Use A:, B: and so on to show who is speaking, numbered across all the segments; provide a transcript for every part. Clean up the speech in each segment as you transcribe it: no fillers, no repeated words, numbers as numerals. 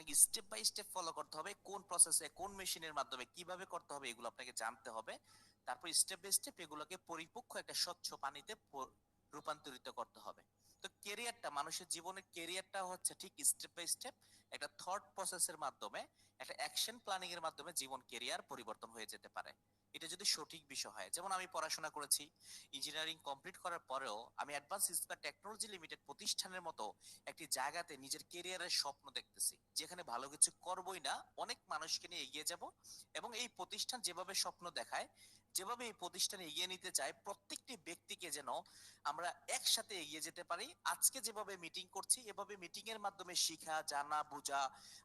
A: আপনাকে step by step follow করতে হবে, কোন প্রসেসে কোন মেশিনের মাধ্যমে কিভাবে করতে হবে এগুলো আপনাকে জানতে হবে। তারপর স্টেপ বাই স্টেপ এগুলোকে পরিপক্ক একটা স্বচ্ছ পানিতে রূপান্তরিত করতে হবে। তো ক্যারিয়ারটা, মানুষের জীবনের ক্যারিয়ারটা হচ্ছে ঠিক স্টেপ বাই স্টেপ একটা থট প্রসেসের মাধ্যমে, একটা অ্যাকশন প্ল্যানিং এর মাধ্যমে জীবন ক্যারিয়ার পরিবর্তন হয়ে যেতে পারে। এটা যদি সঠিক বিষয় হয়, যেমন আমি পড়াশোনা করেছি, ইঞ্জিনিয়ারিং কমপ্লিট করার পরেও আমি অ্যাডভান্স ইস্পাত টেকনোলজি লিমিটেড প্রতিষ্ঠানের মতো একটি জায়গাতে নিজের ক্যারিয়ারের স্বপ্ন দেখতেছি, যেখানে ভালো কিছু করবই না, অনেক মানুষকে নিয়ে এগিয়ে যাব। এবং এই প্রতিষ্ঠান যেভাবে স্বপ্ন দেখায়, যেভাবে এই প্রতিষ্ঠান এগিয়ে নিতে চায়, প্রত্যেকটি ব্যক্তিকে যেন আমরা একসাথে এগিয়ে যেতে পারি। আজকে যেভাবে মিটিং করছি, এভাবে মিটিং এর মাধ্যমে শিখা, জানা, বোঝা,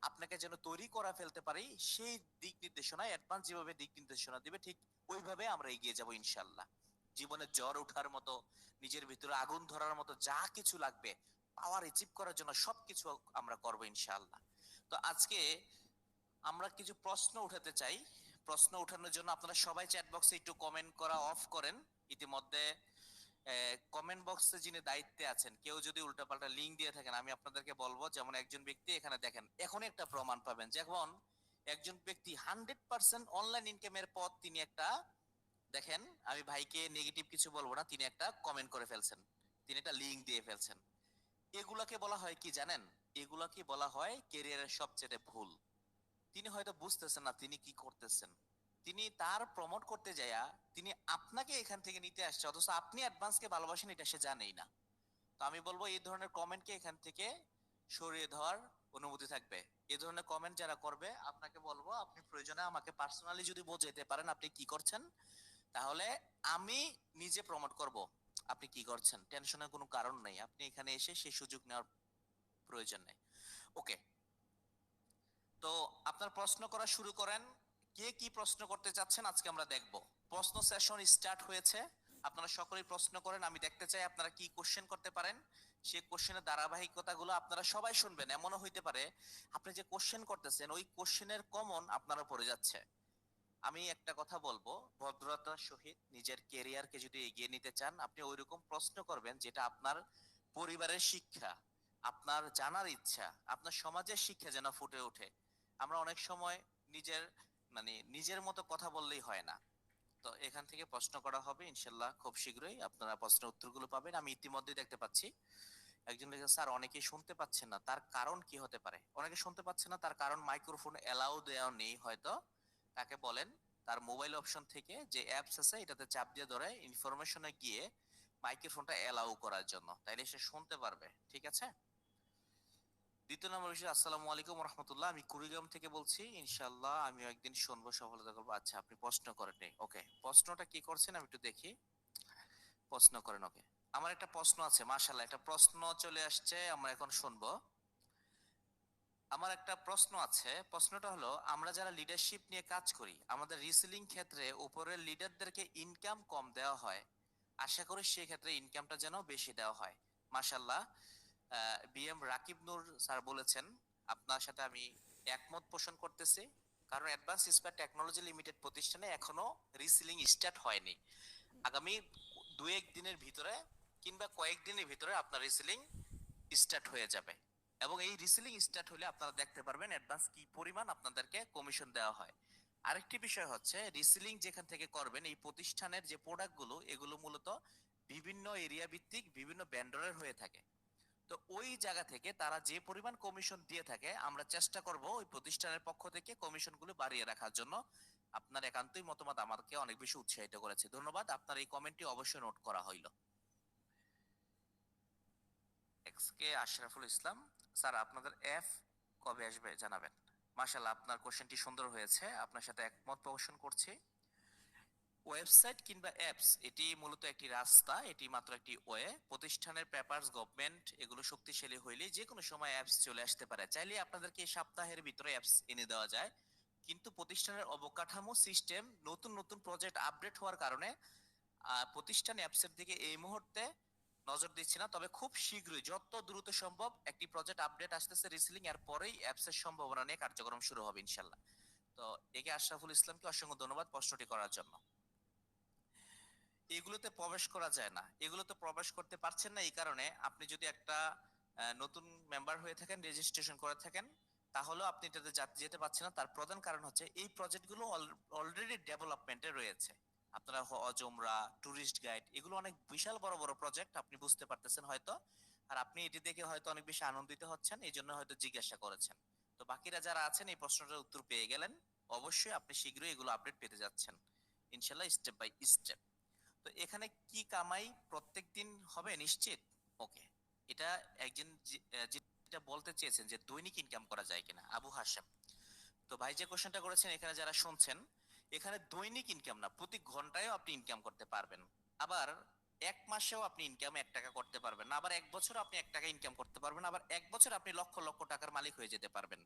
A: আপনাকে যেন তৈরি করা ফেলতে পারি, সেই দিক নির্দেশনা অ্যাডভান্স যেভাবে দিক নির্দেশনা দিবে, ঠিক ওইভাবে আমরা এগিয়ে যাব ইনশাল্লাহ। জীবনে জ্বর ওঠার মতো, নিজের ভিতরে আগুন ধরার মতো যা কিছু লাগবে পাওয়ার অ্যাচিভ করার জন্য সবকিছু আমরা করবো ইনশাআল্লাহ। তো আজকে আমরা কিছু প্রশ্ন উঠাতে চাই। প্রশ্ন উঠানোর জন্য আপনারা সবাই চ্যাট বক্সে একটু কমেন্ট করা অফ করেন। ইতিমধ্যে কমেন্ট বক্সে যিনি দায়িত্বে আছেন, কেউ যদি উল্টাপাল্টা লিঙ্ক দিয়ে থাকেন, আমি আপনাদেরকে বলবো, যেমন একজন ব্যক্তি এখানে দেখেন, এখন একটা প্রমাণ পাবেন, যেমন একজন ব্যক্তি 100% অনলাইন ইনকামের পথ, তিনি একটা, দেখেন, আমি ভাইকে নেগেটিভ কিছু বলবো না, তিনি একটা কমেন্ট করে ফেলছেন, তিনি একটা লিঙ্ক দিয়ে ফেলছেন। এগুলাকে বলা হয় কি জানেন? এগুলাকে বলা হয় ক্যারিয়ারের সবচেয়ে ভুল। তিনি হয়তো বুঝতেছেন না তিনি কি করতেছেন। তিনি তার প্রমোট করতে যায়া তিনি আপনাকে এখান থেকে নিতে আসছে, অথচ আপনি অ্যাডভান্সকে ভালোবাসেন এটা সে জানেই না। তো আমি বলবো এই ধরনের কমেন্টকে এখান থেকে সরিয়ে দেওয়ার অনুমতি থাকবে। এই ধরনের কমেন্ট যারা করবে, আপনাকে বলবো আপনি প্রয়োজনে আমাকে পার্সোনালি যদি বোঝাইতে পারেন আপনি কি করছেন, তাহলে আমি নিজে প্রমোট করব আপনি কি করছেন। টেনশনের কোনো কারণ নেই, আপনি এখানে এসে সেই সুযোগ নেওয়ার প্রয়োজন নেই। ওকে, তো আপনার প্রশ্ন করা শুরু করেন। কে কি প্রশ্ন করতে চাচ্ছেন আজকে আমরা দেখব। প্রশ্ন সেশন স্টার্ট হয়েছে, আপনারা সকলেই প্রশ্ন করেন, আমি দেখতে চাই আপনারা কি কোশ্চেন করতে পারেন। সেই কোশ্চেনের ধারাবাহিকতাগুলো আপনারা সবাই শুনবেন। এমনও হইতে পারে আপনি যে কোশ্চেন করতেছেন ওই কোশ্চেনের কমন আপনারা পড়ে যাচ্ছে। আমি একটা কথা বলবো, ভদ্রতার সহিত নিজের ক্যারিয়ারকে যদি এগিয়ে নিতে চান, আপনি ওইরকম প্রশ্ন করবেন যেটা আপনার পরিবারের শিক্ষা, আপনার জানার ইচ্ছা, আপনার সমাজের শিক্ষা যেন ফুটে ওঠে। আমরা অনেক সময় নিজের, মানে নিজের মতো কথা বললেই হয় না। তো এখান থেকে প্রশ্ন করা হবে ইনশাল্লাহ, খুব শীঘ্রই আপনারা প্রশ্নের উত্তরগুলো পাবেন। আমি ইতিমধ্যেই দেখতে পাচ্ছি একজন লিখেছে, স্যার অনেকেই শুনতে পাচ্ছেন না, তার কারণ কি হতে পারে? অনেকে শুনতে পাচ্ছে না, তার কারণ মাইক্রোফোন এলাও দেওয়া নেই হয়তো। তাকে বলেন তার মোবাইল অপশন থেকে যে অ্যাপস আছে এটাতে চাপ দিয়ে ধরে ইনফরমেশনে গিয়ে মাইক্রোফোনটা এলাও করার জন্য, তাইলে সে শুনতে পারবে। ঠিক আছে। দ্বিতীয় নম্বর বিষয়, আসসালামু আলাইকুম রহমতুল্লাহ, আমি কুড়িগ্রাম থেকে বলছি, ইনশাল্লাহ আমিও একদিন শুনবো, সফলতা করবো। আচ্ছা, আপনি প্রশ্ন করেন নাই, ওকে, প্রশ্নটা কি করছেন আমি একটু দেখি। প্রশ্ন করেন, ওকে। আমার একটা প্রশ্ন আছে, মাশাআল্লাহ একটা প্রশ্ন চলে আসছে, আমরা এখন শুনবো। আমার একটা প্রশ্ন আছে, প্রশ্নটা হলো, আমরা যারা লিডারশিপ নিয়ে কাজ করি, আমাদের রিসিলিং ক্ষেত্রে উপরের লিডারদেরকে ইনকাম কম দেওয়া হয়, আশা করি সেই ক্ষেত্রে ইনকামটা যেন বেশি দেওয়া হয়। মাশাআল্লাহ, বিএম রাকিব নূর স্যার বলেছেন, আপনার সাথে আমি একমত পোষণ করতেছি। কারণ অ্যাডভান্স ইস্পাত টেকনোলজি লিমিটেড প্রতিষ্ঠানে এখনো রিসিলিং স্টার্ট হয়নি। আগামী দু এক দিনের ভিতরে কিংবা কয়েকদিনের ভিতরে আপনার রিসিলিং স্টার্ট হয়ে যাবে। এবং এই রিসেলিং স্টার্ট হলে আপনারা দেখতে পারবেন অ্যাডভান্স কি পরিমাণ আপনাদেরকে কমিশন দেওয়া হয়। আরেকটি বিষয় হচ্ছে, রিসেলিং যেখান থেকে করবেন, এই প্রতিষ্ঠানের যে প্রোডাক্টগুলো এগুলো মূলত বিভিন্ন এরিয়া ভিত্তিক বিভিন্ন ভেন্ডরের হয়ে থাকে। তো ওই জায়গা থেকে তারা যে পরিমাণ কমিশন দিয়ে থাকে, আমরা চেষ্টা করব ওই প্রতিষ্ঠানের পক্ষ থেকে কমিশনগুলো বাড়িয়ে রাখার জন্য। আপনার একান্তই মতামত আমাকে অনেক বেশি উৎসাহিত করেছে, ধন্যবাদ। আপনার এই কমেন্টটি অবশ্যই নোট করা হইল। এক্স কে আশরাফুল ইসলাম, স্যার আপনাদের এফ কবে আসবে জানাবেন। মাশাআল্লাহ, আপনার কোশ্চেনটি সুন্দর হয়েছে, আপনার সাথে একমত পোষণ করছি। ওয়েবসাইট কিংবা অ্যাপস এটি মূলত একটি রাস্তা, এটি মাত্র একটি ওয়ে। প্রতিষ্ঠানের পেপারস, গভর্নমেন্ট এগুলো শক্তিশালী হইলে যে কোনো সময় অ্যাপস চলে আসতে পারে, চাইলে আপনাদেরকে এই সপ্তাহের ভিতরে অ্যাপস এনে দেওয়া যায়। কিন্তু প্রতিষ্ঠানের অবকাঠামো সিস্টেম, নতুন নতুন প্রজেক্ট আপডেট হওয়ার কারণে প্রতিষ্ঠান অ্যাপসের দিকে এই মুহূর্তে নজর দিচ্ছি না। তবে খুব শীঘ্রই যত দ্রুত সম্ভব একটি প্রজেক্ট আপডেট আসতেছে রিসিলিং, এর পরেই অ্যাপসের সম্ভাবনা নিয়ে কার্যক্রম শুরু হবে ইনশাল্লাহ। তো একে আশরাফুল ইসলামকে অসংখ্য ধন্যবাদ প্রশ্নটি করার জন্য। এগুলোতে প্রবেশ করা যায় না, এগুলোতে প্রবেশ করতে পারছেন না এই কারণে, আপনি যদি একটা নতুন মেম্বার হয়ে থাকেন, রেজিস্ট্রেশন করে থাকেন, তাহলেও আপনি এটাতে যেতে পারছেন না, তার প্রধান কারণ হচ্ছে এই প্রজেক্টগুলো অলরেডি ডেভেলপমেন্টে রয়েছে। আপনারা হজ উমরা, টুরিস্ট গাইড, এগুলো অনেক বিশাল বড় বড় প্রজেক্ট, আপনি বুঝতে পারতেছেন হয়তো। আর আপনি এটি দেখে হয়তো অনেক বেশি আনন্দিত হচ্ছেন, এই জন্য হয়তো জিজ্ঞাসা করেছেন। তো বাকিরা যারা আছেন এই প্রশ্নটার উত্তর পেয়ে গেলেন। অবশ্যই আপনি শীঘ্রই এগুলো আপডেট পেতে যাচ্ছেন ইনশাল্লাহ, স্টেপ বাই স্টেপ। তো এখানে কি কামাই প্রত্যেক দিন হবে নিশ্চিত? ওকে, এটা একজন যেটা বলতে চেয়েছেন যে দৈনিক ইনকাম করা যায় কিনা, আবু হাশেম। তো ভাই যে কোশ্চেনটা করেছেন, এখানে যারা শুনছেন, এখানে দৈনিক ইনকাম না, প্রতি ঘন্টায়ও আপনি ইনকাম করতে পারবেন। আবার এক মাসেও আপনি ইনকাম 1 টাকা করতে পারবেন না, আবার এক বছর আপনি 1 টাকা ইনকাম করতে পারবেন, আবার এক বছর আপনি লক্ষ লক্ষ টাকার মালিক হয়ে যেতে পারবেন।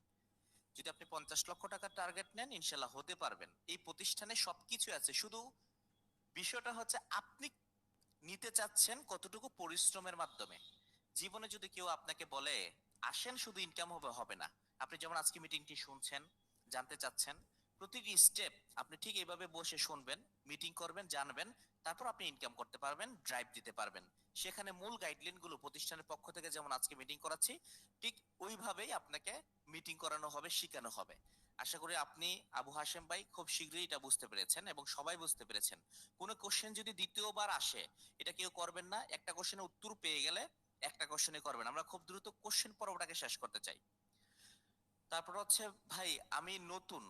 A: যদি আপনি 50 লক্ষ টাকার টার্গেট নেন, ইনশাল্লাহ হতে পারবেন। এই প্রতিষ্ঠানে সবকিছু আছে, শুধু বিষয়টা হচ্ছে আপনি নিতে চাচ্ছেন কতটুকু পরিশ্রমের মাধ্যমে। জীবনে যদি কেউ আপনাকে বলে আসেন শুধু ইনকাম হবে, হবে না। আপনি যেমন আজকে মিটিংটি শুনছেন, জানতে চাচ্ছেন, প্রতিটি স্টেপ আপনি ঠিক এইভাবে বসে শুনবেন, মিটিং করবেন, জানবেন, তারপর আপনি ইনকাম করতে পারবেন, ড্রাইভ দিতে পারবেন। সেখানে মূল গাইডলাইন গুলো প্রতিষ্ঠানের পক্ষ থেকে যেমন আজকে মিটিং করাচ্ছি, ঠিক ওইভাবেই আপনাকে মিটিং করানো হবে, শেখানো হবে। আশা করি আপনি, আবু হাশেম ভাই, খুব শীঘ্রই এটা বুঝতে পেরেছেন এবং সবাই বুঝতে পেরেছেন। কোনো কোশ্চেন যদি দ্বিতীয়বার আসে, এটা কেউ করবেন না। একটা কোশ্চেনের উত্তর পেয়ে গেলে একটা কোশ্চেনই করবেন। আমরা খুব দ্রুত কোশ্চেন পর্বটাকে শেষ করতে চাই। তারপর হচ্ছে, ভাই আমি নতুন,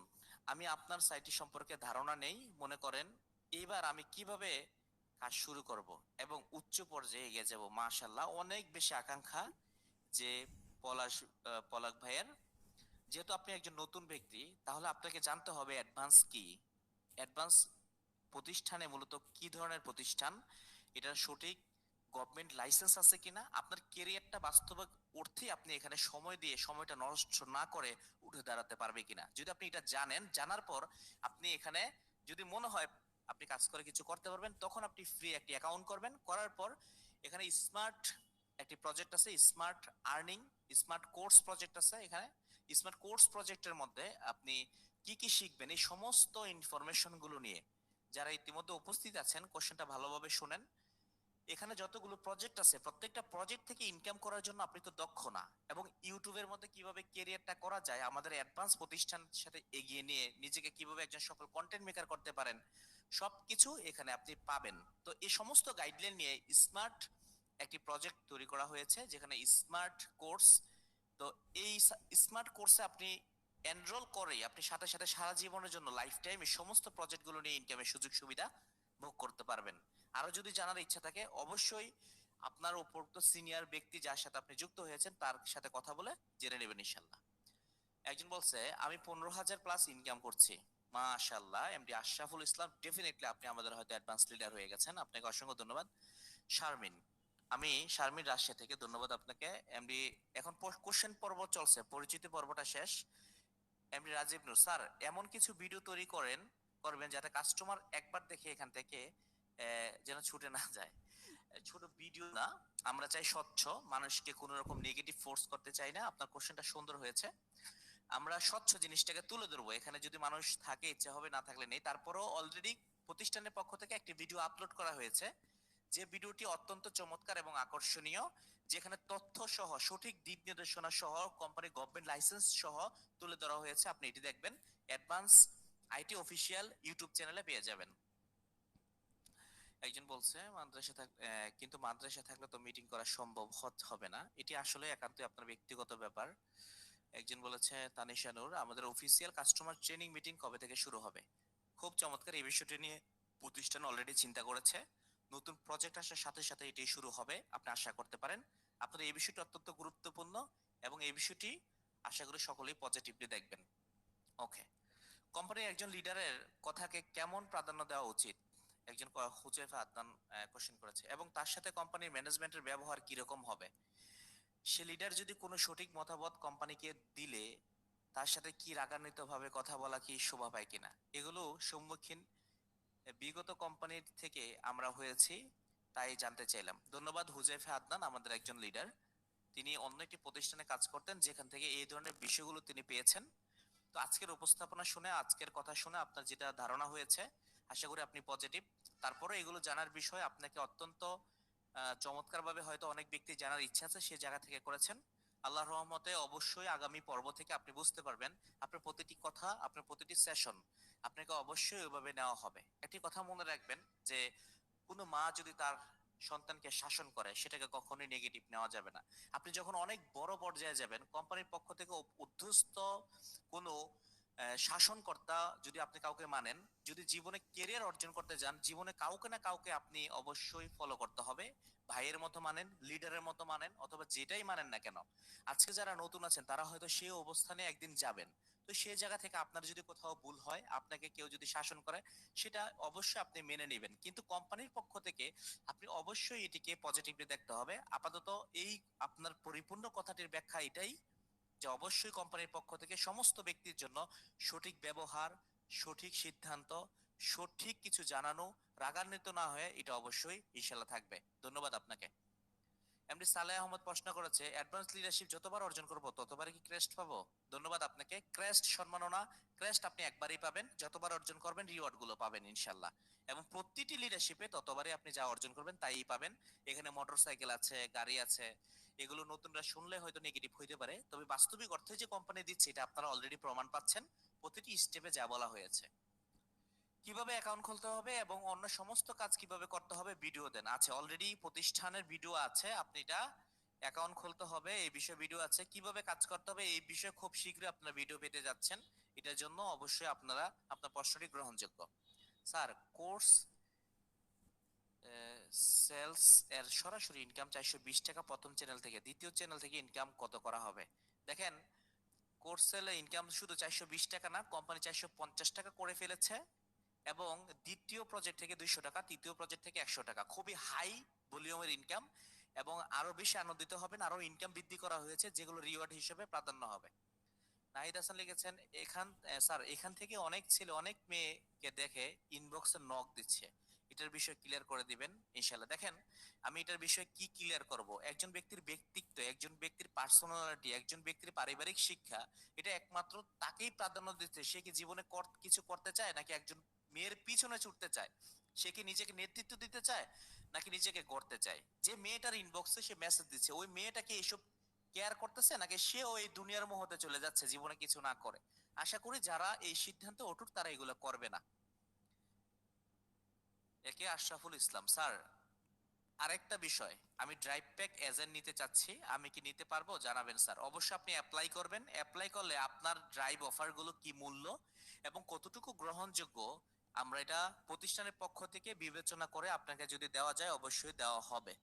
A: আমি আপনার সাইটটি সম্পর্কে ধারণা নেই, মনে করেন এবার আমি কিভাবে কাজ শুরু করব এবং উচ্চ পর্যায়ে এগিয়ে যাব। মাশাআল্লাহ, অনেক বেশি আকাঙ্ক্ষা যে পলাশ ভাইয়ের। যেহেতু আপনি একজন নতুন ব্যক্তি, তাহলে আপনাকে জানতে হবে অ্যাডভান্স কি। অ্যাডভান্স প্রতিষ্ঠানে মূলত কি ধরনের প্রতিষ্ঠান, এটার সঠিক গভর্নমেন্ট লাইসেন্স আছে কিনা, আপনার কেরিয়ারটা বাস্তবে অর্থে আপনি এখানে সময় দিয়ে সময়টা নষ্ট না করে উঠে দাঁড়াতে পারবে কিনা। যদি আপনি এটা জানেন, জানার পর আপনি এখানে যদি মনে হয় আপনি কাজ করে কিছু করতে পারবেন, তখন আপনি ফ্রি একটি অ্যাকাউন্ট করবেন। করার পর এখানে স্মার্ট একটি প্রজেক্ট আছে, smart earning, smart course project আছে। এখানে স্মার্ট কোর্স প্রজেক্টের মধ্যে আপনি কি কি শিখবেন, এই সমস্ত ইনফরমেশন গুলো নিয়ে যারা ইতিমধ্যে উপস্থিত আছেন, কোশ্চেনটা ভালোভাবে শুনেন। এখানে যতগুলো প্রজেক্ট আছে, প্রত্যেকটা প্রজেক্ট থেকে ইনকাম করার জন্য আপনি তো দক্ষ না, এবং ইউটিউবের মধ্যে কিভাবে ক্যারিয়ারটা করা যায়, আমাদের অ্যাডভান্স প্রতিষ্ঠানের সাথে এগিয়ে নিয়ে নিজেকে কিভাবে একজন সফল কন্টেন্ট মেকার করতে পারেন, সবকিছু এখানে আপনি পাবেন। তো এই সমস্ত গাইডলাইন নিয়ে স্মার্ট একটি প্রজেক্ট তৈরি করা হয়েছে, যেখানে স্মার্ট কোর্স। তো এই স্মার্ট কোর্সে আপনি এনরোল করে আপনি সাথে সাথে সারা জীবনের জন্য লাইফ টাইম এই সমস্ত প্রজেক্টগুলো নিয়ে ইনকামের সুযোগ সুবিধা ভোগ করতে পারবেন। আরো যদি জানার ইচ্ছা থাকে, অবশ্যই আপনার উপরোক্ত সিনিয়র ব্যক্তি যার সাথে আপনি যুক্ত হয়েছেন তার সাথে কথা বলে জেনে নেবেন ইনশাল্লাহ। একজন বলছে আমি 15,000 প্লাস ইনকাম করছি। মাশাল্লাহ, এমডি আশরাফুল ইসলাম, ডেফিনেটলি আপনি আমাদের হয়তো অ্যাডভান্স লিডার হয়ে গেছেন, আপনাকে অসংখ্য ধন্যবাদ। শারমিন, আমি শারমিন রাজশাহী থেকে, ধন্যবাদ আপনাকে। এমডি, এখন কোশ্চেন পর্ব চলছে, পরিচিতি পর্বটা শেষ। এমডি রাজীব নূর স্যার, এমন কিছু ভিডিও তৈরি করবেন যাতে কাস্টমার একবার দেখে এখান থেকে যেন ছুটে না যায়। ছোট ভিডিও না, আমরা চাই স্বচ্ছ, মানুষকে কোন রকম নেগেটিভ ফোর্স করতে চাই না। আপনার কোশ্চেনটা সুন্দর হয়েছে, আমরা স্বচ্ছ জিনিসটাকে তুলে ধরবো। এখানে যদি মানুষ থাকে, ইচ্ছা হবে, না থাকলে নেই। তারপরও অলরেডি প্রতিষ্ঠানের পক্ষ থেকে একটি ভিডিও আপলোড করা হয়েছে, যে ভিডিওটি অত্যন্ত চমৎকার এবং আকর্ষণীয়, যেখানে তথ্য সহ সঠিক দিক নির্দেশনা সহ কোম্পানি গভর্নমেন্ট লাইসেন্স সহ তুলে ধরা হয়েছে। আপনি এটি দেখবেন, অ্যাডভান্স আইটি অফিসিয়াল ইউটিউব চ্যানেলে পেয়ে যাবেন। একজন বলছে কিন্তু মাদ্রাসা থাকলে তো মিটিং করা সম্ভব হবে না, এটি আসলে একান্তই আপনার ব্যক্তিগত ব্যাপার। একজন বলেছে তানিশা নূর, আমাদের অফিসিয়াল কাস্টমার ট্রেনিং মিটিং কবে থেকে শুরু হবে? খুব চমৎকার, এই বিষয়টি নিয়ে প্রতিষ্ঠান অলরেডি চিন্তা করেছে। নতুন প্রজেক্ট আসার সাথে সাথে এটি শুরু হবে, আপনি আশা করতে পারেন। আপনার এই বিষয়টি অত্যন্ত গুরুত্বপূর্ণ এবং এই বিষয়টি আশা করি সকলেই পজিটিভলি দেখবেন। ওকে, কোম্পানির একজন লিডারের কথাকে কেমন প্রাধান্য দেওয়া উচিত? একজন হুজাইফা আদনান কোশ্চেন করেছে, এবং তার সাথে কোম্পানির ম্যানেজমেন্টের ব্যবহার কিরকম হবে? সে লিডার যদি কোনো সঠিক মতামত কোম্পানিকে দিলে তার সাথে কি রাগান্বিত ভাবে কথা বলা কি শোভা পায় কিনা, এগুলো সম্মুখীন বিগত কোম্পানির থেকে আমরা হয়েছি, তাই জানতে চাইলাম। ধন্যবাদ হুজাইফা আদনান, আমাদের একজন লিডার। তিনি অন্য একটি প্রতিষ্ঠানে কাজ করতেন, যেখান থেকে এই ধরনের বিষয়গুলো তিনি পেয়েছেন। তো আজকের উপস্থাপনা শুনে, আজকের কথা শুনে আপনার যেটা ধারণা হয়েছে, আশা করি আপনি পজিটিভ। তারপরে এগুলো জানার বিষয় আপনাকে অত্যন্ত চমৎকার ভাবে হয়তো অনেক ব্যক্তি জানার ইচ্ছা আছে, সে জায়গা থেকে করেছেন। আল্লাহর রহমতে অবশ্যই আগামী পর্ব থেকে আপনি বুঝতে পারবেন আপনার প্রতিটি কথা, আপনার প্রতিটি সেশন আপনাকে অবশ্যই ওইভাবে নেওয়া হবে। একটি কথা মনে রাখবেন যে কোনো মা যদি তার সন্তানকে শাসন করে সেটাকে কখনোই নেগেটিভ নেওয়া যাবে না। আপনি যখন অনেক বড় পর্যায়ে যাবেন, কোম্পানির পক্ষ থেকে অধ্যস্ত কোনো শাসনকর্তা যদি আপনি কাউকে মানেন, যদি জীবনে কেরিয়ার অর্জন করতে যান, জীবনে কাউকে না কাউকে আপনি অবশ্যই ফলো করতে হবে। ভাইয়ের মতো মানেন, লিডারের মতো মানেন, অথবা যেটাই মানেন না কেন, আজকে যারা নতুন আছেন তারা হয়তো সেই অবস্থানে একদিন যাবেন। তো সেই জায়গা থেকে আপনার যদি কোথাও ভুল হয়, আপনাকে কেউ যদি শাসন করে, সেটা অবশ্যই আপনি মেনে নেবেন, কিন্তু কোম্পানির পক্ষ থেকে আপনি অবশ্যই এটিকে পজিটিভলি দেখতে হবে। আপাতত এই আপনার পরিপূর্ণ কথাটির ব্যাখ্যা এটাই যে অবশ্যই কোম্পানির পক্ষ থেকে সমস্ত ব্যক্তির জন্য সঠিক ব্যবহার, সঠিক সিদ্ধান্ত, সঠিক কিছু জানানো, রাগান্বিত না হয়ে এটা অবশ্যই ইনশাল্লাহ থাকবে। ধন্যবাদ আপনাকে। এমডি সালেহ আহমদ প্রশ্ন করেছে, অ্যাডভান্স লিডারশিপ যতবার অর্জন করব ততবারই কি ক্রেস্ট পাবো? ধন্যবাদ আপনাকে। ক্রেস্ট সম্মাননা, ক্রেস্ট আপনি একবারই পাবেন, যতবার অর্জন করবেন রিওয়ার্ড গুলো পাবেন ইনশাল্লাহ। এবং প্রতিটি লিডারশিপে ততবারই আপনি যা অর্জন করবেন তাই পাবেন। এখানে মোটরসাইকেল আছে, গাড়ি আছে, এগুলো নতুনরা শুনলে হয়তো নেগেটিভ হইতে পারে, তবে বাস্তবিক অর্থে যে কোম্পানি দিচ্ছে এটা আপনারা অলরেডি প্রমাণ পাচ্ছেন প্রতিটি স্টেপে যা বলা হয়েছে। কিভাবে অ্যাকাউন্ট খুলতে হবে এবং অন্য সমস্ত কাজ কিভাবে করতে হবে ভিডিও দেন আছে, অলরেডি প্রতিষ্ঠানের ভিডিও আছে, আপনি এটা অ্যাকাউন্ট খুলতে হবে এই বিষয়ে ভিডিও আছে, কিভাবে কাজ করতে হবে এই বিষয়ে খুব শীঘ্রই আপনারা ভিডিও পেতে যাচ্ছেন। এটার জন্য অবশ্যই আপনারা আপনার প্রশ্নটি গ্রহণযোগ্য। স্যার, কোর্স সেলস এর সরাসরি ইনকাম 420 টাকা প্রথম চ্যানেল থেকে, দ্বিতীয় চ্যানেল থেকে ইনকাম কত করা হবে? দেখেন, কোর্স সেলে ইনকাম শুধু 420 টাকা না, কোম্পানি 450 টাকা করে ফেলেছে। এবং দ্বিতীয় প্রজেক্ট থেকে 200 টাকা, তৃতীয় প্রজেক্ট থেকে 100 টাকা, খুবই হাই ভলিউমের ইনকাম। এবং আরো বেশি আনন্দিত হবেন, আরো ইনকাম বৃদ্ধি করা হয়েছে যেগুলো রিওয়ার্ড হিসেবে প্রাধান্য হবে। নাহিদ হাসান লিখেছেন, স্যার এখান থেকে অনেক ছেলে অনেক মেয়েকে দেখে ইনবক্সে নক দিচ্ছে, এটার বিষয় ক্লিয়ার করে দিবেন ইনশাল্লাহ। দেখেন, আমি এটার বিষয়ে কি ক্লিয়ার করব, একজন ব্যক্তির ব্যক্তিত্ব, একজন ব্যক্তির পার্সোনালিটি, একজন ব্যক্তির পারিবারিক শিক্ষা, এটা একমাত্র তাকেই প্রাধান্য দিচ্ছে। সে কি জীবনে কিছু করতে চায়, নাকি একজন মেয়ের পিছনে ছুটতে চায়? সে কি নিজেকে নেতৃত্ব দিতে চায়, নাকি নিজেকে গড়তে চায়? যে মেয়েটার ইনবক্সে সে মেসেজ দিচ্ছে, ওই মেয়েটাকে এসব কেয়ার করতেছে, নাকি সেও এই দুনিয়ার মোহতে চলে যাচ্ছে জীবনে কিছু না করে? আশা করি যারা এই সিদ্ধান্তে অটুট তারা এগুলো করবে না। একে আশরাফুল ইসলাম, স্যার আরেকটা বিষয়, আমি ড্রাইভ প্যাক এজেন্ট নিতে চাচ্ছি, আমি কি নিতে পারবো? জানাবেন স্যার। অবশ্যই আপনি অ্যাপ্লাই করবেন। অ্যাপ্লাই করলে আপনার ড্রাইভ অফার গুলো কি মূল্য এবং কতটুকু গ্রহণযোগ্য, আমরা এটা প্রতিষ্ঠানের পক্ষ থেকে বিবেচনা করে আপনাকে যদি দেওয়া যায় অবশ্যই দেওয়া হবে।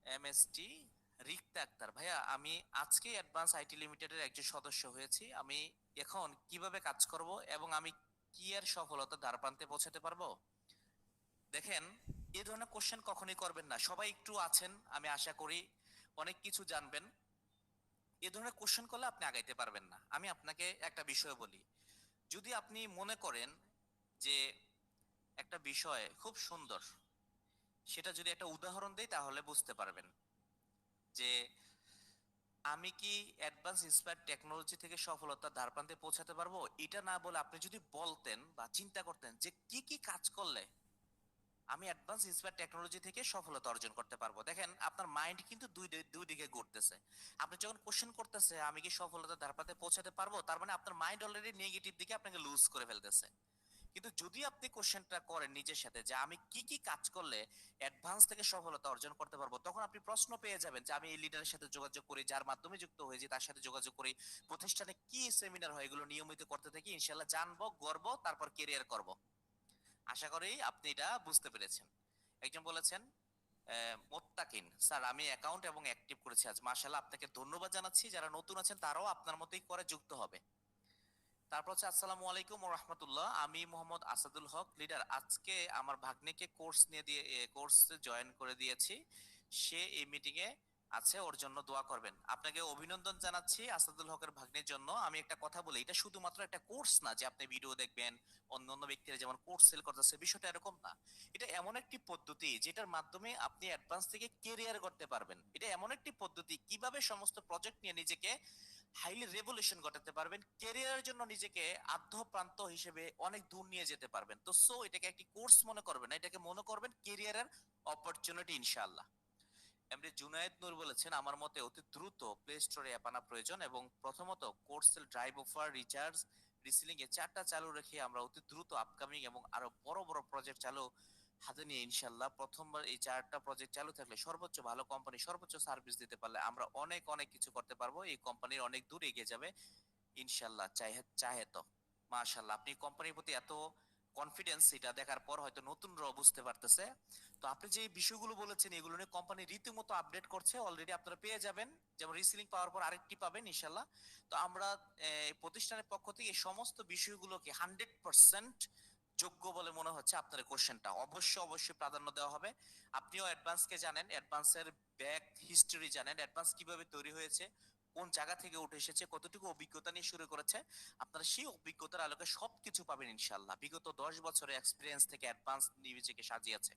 A: এমএসটি রিক্তা আক্তার, ভাইয়া আমি আজকে অ্যাডভান্স আইটি লিমিটেডের একজন সদস্য হয়েছি, আমি এখন কিভাবে কাজ করব এবং আমি কি এর সফলতা দ্বারপ্রান্তে পৌঁছাতে পারবো? দেখেন, এই ধরনের কোশ্চেন কখনোই করবেন না। সবাই একটু আছেন, আমি আশা করি অনেক কিছু জানবেন। এ ধরনের কোশ্চেন করলে আপনি আগাইতে পারবেন না। আমি আপনাকে একটা বিষয় বলি, যদি আপনি মনে করেন যে একটা বিষয় খুব সুন্দর, সেটা যদি একটা উদাহরণ দেই তাহলে বুঝতে পারবেন যে আমি কি অ্যাডভান্স ইন্সপায়ার টেকনোলজি থেকে সফলতার দ্বারপ্রান্তে পৌঁছাতে পারবো, এটা না বলে আপনি যদি বলতেন বা চিন্তা করতেন যে কি কি কাজ করলে আমি অ্যাডভান্স ইন্সপায়ার টেকনোলজি থেকে সফলতা অর্জন করতে পারবো, দেখেন আপনার মাইন্ড কিন্তু দুই দিকে ঘুরতেছে। আপনি যখন কোশ্চেন করতেছে আমি কি সফলতার দ্বারপ্রান্তে পৌঁছাতে পারবো, তার মানে আপনার মাইন্ড অলরেডি নেগেটিভ দিকে আপনাকে লুজ করে ফেলতেছে। কিন্তু যদি আপনি কোশ্চেনটা করেন নিজের সাথে যে আমি কি কি কাজ করলে অ্যাডভান্স থেকে সফলতা অর্জন করতে পারবো, তখন আপনি প্রশ্ন পেয়ে যাবেন যে আমি এই লিডারের সাথে যোগাযোগ করি, যার মাধ্যমে যুক্ত হয়েছি তার সাথে যোগাযোগ করি, প্রতিষ্ঠানে কি সেমিনার হয় এগুলো নিয়মিত করতে থাকি, ইনশাল্লাহ জানবো, গড়বো, তারপর কেরিয়ার করব। আশা করি আপনি এটা বুঝতে পেরেছেন। একজন বলেছেন মোত্তাকিন, স্যার আমি অ্যাকাউন্ট এবং অ্যাক্টিভ করেছি আজ, মাশাআল্লাহ আপনাকে ধন্যবাদ জানাচ্ছি। যারা নতুন আছেন তারাও আপনার মতোই করে যুক্ত হবে। তারপর হচ্ছে, আসসালামু আলাইকুম ওয়া রাহমাতুল্লাহ, আমি মোহাম্মদ আসাদুল হক, লিডার আজকে আমার ভাগ্নেকে কোর্স নিয়ে দিয়ে কোর্সে জয়েন করে দিয়েছি, সে এই মিটিং এ আছে, ওর জন্য দোয়া করবেন। আপনাকে অভিনন্দন জানাচ্ছি আসাদুল হকের ভাগ্নের জন্য। আমি একটা কথা বলি, এটা শুধুমাত্র একটা কোর্স না যে আপনি ভিডিও দেখবেন অন্য অন্য ব্যক্তিরা যেমন কোর্স সেল করতেছে, বিষয়টা এরকম না। এটা এমন একটি পদ্ধতি যেটার মাধ্যমে আপনি অ্যাডভান্স থেকে কেরিয়ার করতে পারবেন। এটা এমন একটি পদ্ধতি কিভাবে সমস্ত প্রজেক্ট নিয়ে নিজেকে হাইলি রেভলিউশন ঘটাতে পারবেন, ক্যারিয়ারের জন্য নিজেকে আদ্য প্রান্ত হিসেবে অনেক দূর নিয়ে যেতে পারবেন। তো এটাকে একটি কোর্স মনে করবেন না, এটাকে মনে করবেন ক্যারিয়ারের অপরচুনিটি ইনশাআল্লাহ। এমডি জুনায়েদ নূর বলেছেন, আমার মতে অতি দ্রুত প্লে স্টোরে অ্যাপ আনা প্রয়োজন এবং প্রথমত কোর্সেল ড্রাইভ অফার রিচার্জ রিসিলিং এ 4টা চালু রেখে আমরা অতি দ্রুত আপকামিং এবং আরো বড় বড় প্রজেক্ট চালু হাতে নিয়ে ইনশাল্লাহ প্রথমবার এই 4টা প্রজেক্ট চালু থাকলে সর্বোচ্চ ভালো কোম্পানি সর্বোচ্চ সার্ভিস দিতে পারলে আমরা অনেক অনেক কিছু করতে পারবো, এই কোম্পানির অনেক দূর এগিয়ে যাবে ইনশাল্লাহ। চাহে চাহে তো মাশাল্লাহ, আপনি কোম্পানির প্রতি এত কনফিডেন্স, এটা দেখার পর হয়তো নতুনরাও বুঝতে পারতেছে। তো আপনি যে বিষয়গুলো বলেছেন এগুলো নিয়ে কোম্পানি রীতিমতো আপডেট করছে, অলরেডি আপনারা পেয়ে যাবেন, যেমন রিসিলিং পাওয়ার পর আরেকটি পাবেন ইনশাল্লাহ। তো আমরা প্রতিষ্ঠানের পক্ষ থেকে এই সমস্ত বিষয়গুলোকে 100% যোগ্য বলে মনে হচ্ছে। আপনার কোশ্চেনটা অবশ্যই অবশ্যই প্রাধান্য দেওয়া হবে। আপনিও অ্যাডভান্সকে জানেন, অ্যাডভান্সের ব্যাক হিস্টরি জানেন, অ্যাডভান্স কিভাবে তৈরি হয়েছে, কোন জায়গা থেকে উঠে এসেছে, কতটুকু অভিজ্ঞতা নিয়ে শুরু করেছে। আপনারা সেই অভিজ্ঞতার আলোকে সবকিছু পাবেন ইনশাল্লাহ। বিগত 10 বছরের এক্সপিরিয়েন্স থেকে অ্যাডভান্স নিজেকে সাজিয়েছে।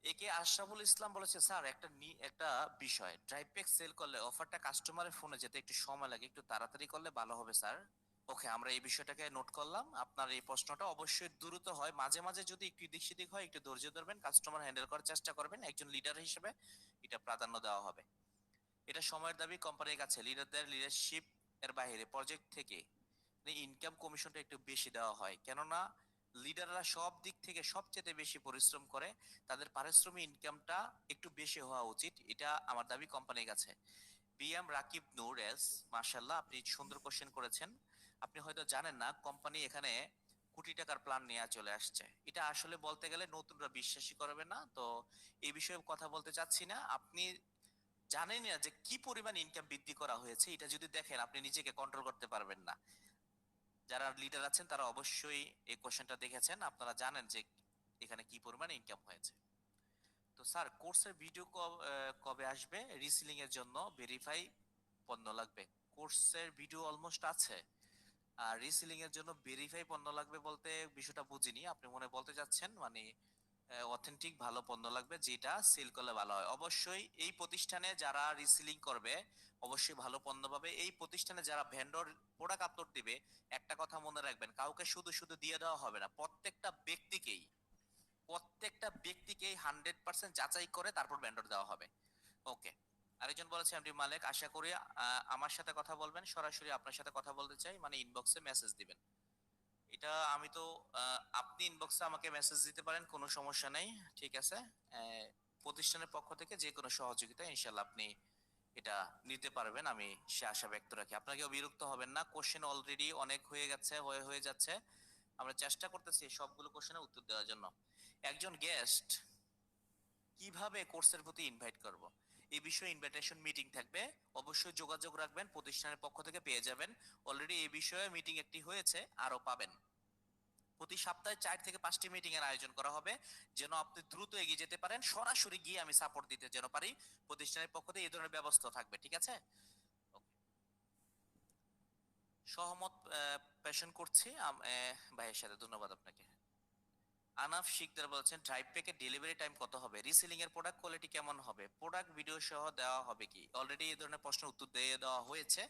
A: একে আশরাফুল ইসলাম বলেছে, স্যার একটা বিষয়, ড্রাইভ প্যাক সেল করলে অফারটা কাস্টমারের ফোনে যেতে একটু সময় লাগে, একটু তাড়াতাড়ি করলে ভালো হবে স্যার। ওকে, আমরা এই বিষয়টাকে নোট করলাম। আপনার এই প্রশ্নটা অবশ্যই দ্রুত হয়, মাঝে মাঝে যদি একটু দিক সেদিক হয় একটু ধৈর্য ধরবেন, কাস্টমার হ্যান্ডেল করার চেষ্টা করবেন, একজন লিডার হিসেবে এটা প্রাধান্য দেওয়া হবে। এটা সময়ের দাবি কোম্পানির কাছে, লিডারদের লিডারশিপ এর বাইরে প্রজেক্ট থেকে ইনকাম কমিশনটা একটু বেশি দেওয়া হয়, কেননা লিডাররা সব দিক থেকে সবচেয়ে বেশি পরিশ্রম করে, তাদের পারিশ্রমিক ইনকামটা একটু বেশি হওয়া উচিত, এটা আমার দাবি কোম্পানির কাছে। বিএম রাকিব নূর এস, মাশাল্লাহ আপনি সুন্দর কোশ্চেন করেছেন। আপনি হয়তো জানেন না কোম্পানি এখানে কোটি টাকার প্ল্যান নিয়ে চলে আসছে, এটা আসলে বলতে গেলে নতুনরা বিশ্বাসই করবে না, তো এই বিষয়ে কথা বলতে চাচ্ছি না। আপনি জানেন না যে কি পরিমাণ ইনকাম বৃদ্ধি করা হয়েছে, এটা যদি দেখেন আপনি নিজেকে কন্ট্রোল করতে পারবেন না। যারা লিডার আছেন তারা অবশ্যই এই কোশ্চেনটা দেখেছেন, আপনারা জানেন যে এখানে কি পরিমাণ ইনকাম হয়েছে। তো স্যার কোর্সের ভিডিও কবে আসবে? রিসিলিং এর জন্য ভেরিফাই পণ্য লাগবে। কোর্সের ভিডিও অলমোস্ট আছে, আর রিসিলিং এর জন্য ভেরিফাই পণ্য লাগবে বলতে বিষয়টা বুঝিনি, আপনি মনে হয় বলতে চাচ্ছেন মানে অথেন্টিক ভালো পণ্য লাগবে যেটা সেল করলে ভালো হয়। অবশ্যই এই প্রতিষ্ঠানে যারা রিসিলিং করবে অবশ্যই ভালো পণ্য পাবে। এই প্রতিষ্ঠানে যারা ভেন্ডর প্রোডাক্ট আপলোড দিবে, একটা কথা মনে রাখবেন, কাউকে শুধু শুধু দিয়ে দেওয়া হবে না, প্রত্যেকটা ব্যক্তিকেই 100% যাচাই করে তারপর ভেন্ডর দেওয়া হবে। ওকে। আরেকজন বলেছে, এমডি মালিক আশা করি আমার সাথে কথা বলবেন, সরাসরি আপনার সাথে কথা বলতে চাই, মানে ইনবক্সে মেসেজ দিবেন। এটা আমি তো আপনি ইনবক্সে আমাকে মেসেজ দিতে পারেন, কোনো সমস্যা নেই। ঠিক আছে। আহ, প্রতিষ্ঠানের পক্ষ থেকে যে কোনো সহযোগিতা ইনশাল্লাহ আপনি এটা নিতে পারবেন, আমি সে আশা ব্যক্ত রাখি। আপনাকেও বিরক্ত হবেন না, কোশ্চেন অলরেডি অনেক হয়ে গেছে, হয়ে হয়ে যাচ্ছে, আমরা চেষ্টা করতেছি সবগুলো কোশ্চেনের উত্তর দেওয়ার জন্য। একজন গেস্ট কিভাবে কোর্সের প্রতি ইনভাইট করব, এই বিষয়ে ইনভাইটেশন মিটিং থাকবে, অবশ্যই যোগাযোগ রাখবেন, প্রতিষ্ঠানের পক্ষ থেকে পেয়ে যাবেন। অলরেডি এই বিষয়ে মিটিং একটি হয়েছে, আরো পাবেন। প্রতি সপ্তাহে 4 থেকে 5টি মিটিং এর আয়োজন করা হবে, যেন আপনি দ্রুত এগিয়ে যেতে পারেন, সরাসরি গিয়ে আমি সাপোর্ট দিতে যেন পারি, প্রতিষ্ঠানের পক্ষ থেকে এই ধরনের ব্যবস্থা থাকবে। ঠিক আছে। Okay. সহমত পেশন করছি ভাইয়ের সাথে, ধন্যবাদ আপনাকে। আনাফ শিকদার বলছেন, ড্রাইভ প্যাকের ডেলিভারি টাইম কত হবে, রিসেলিং এর প্রোডাক্ট কোয়ালিটি কেমন হবে, প্রোডাক্ট ভিডিও সহ দেওয়া হবে কি? অলরেডি এই ধরনের প্রশ্নের উত্তর দিয়ে দেওয়া হয়েছে,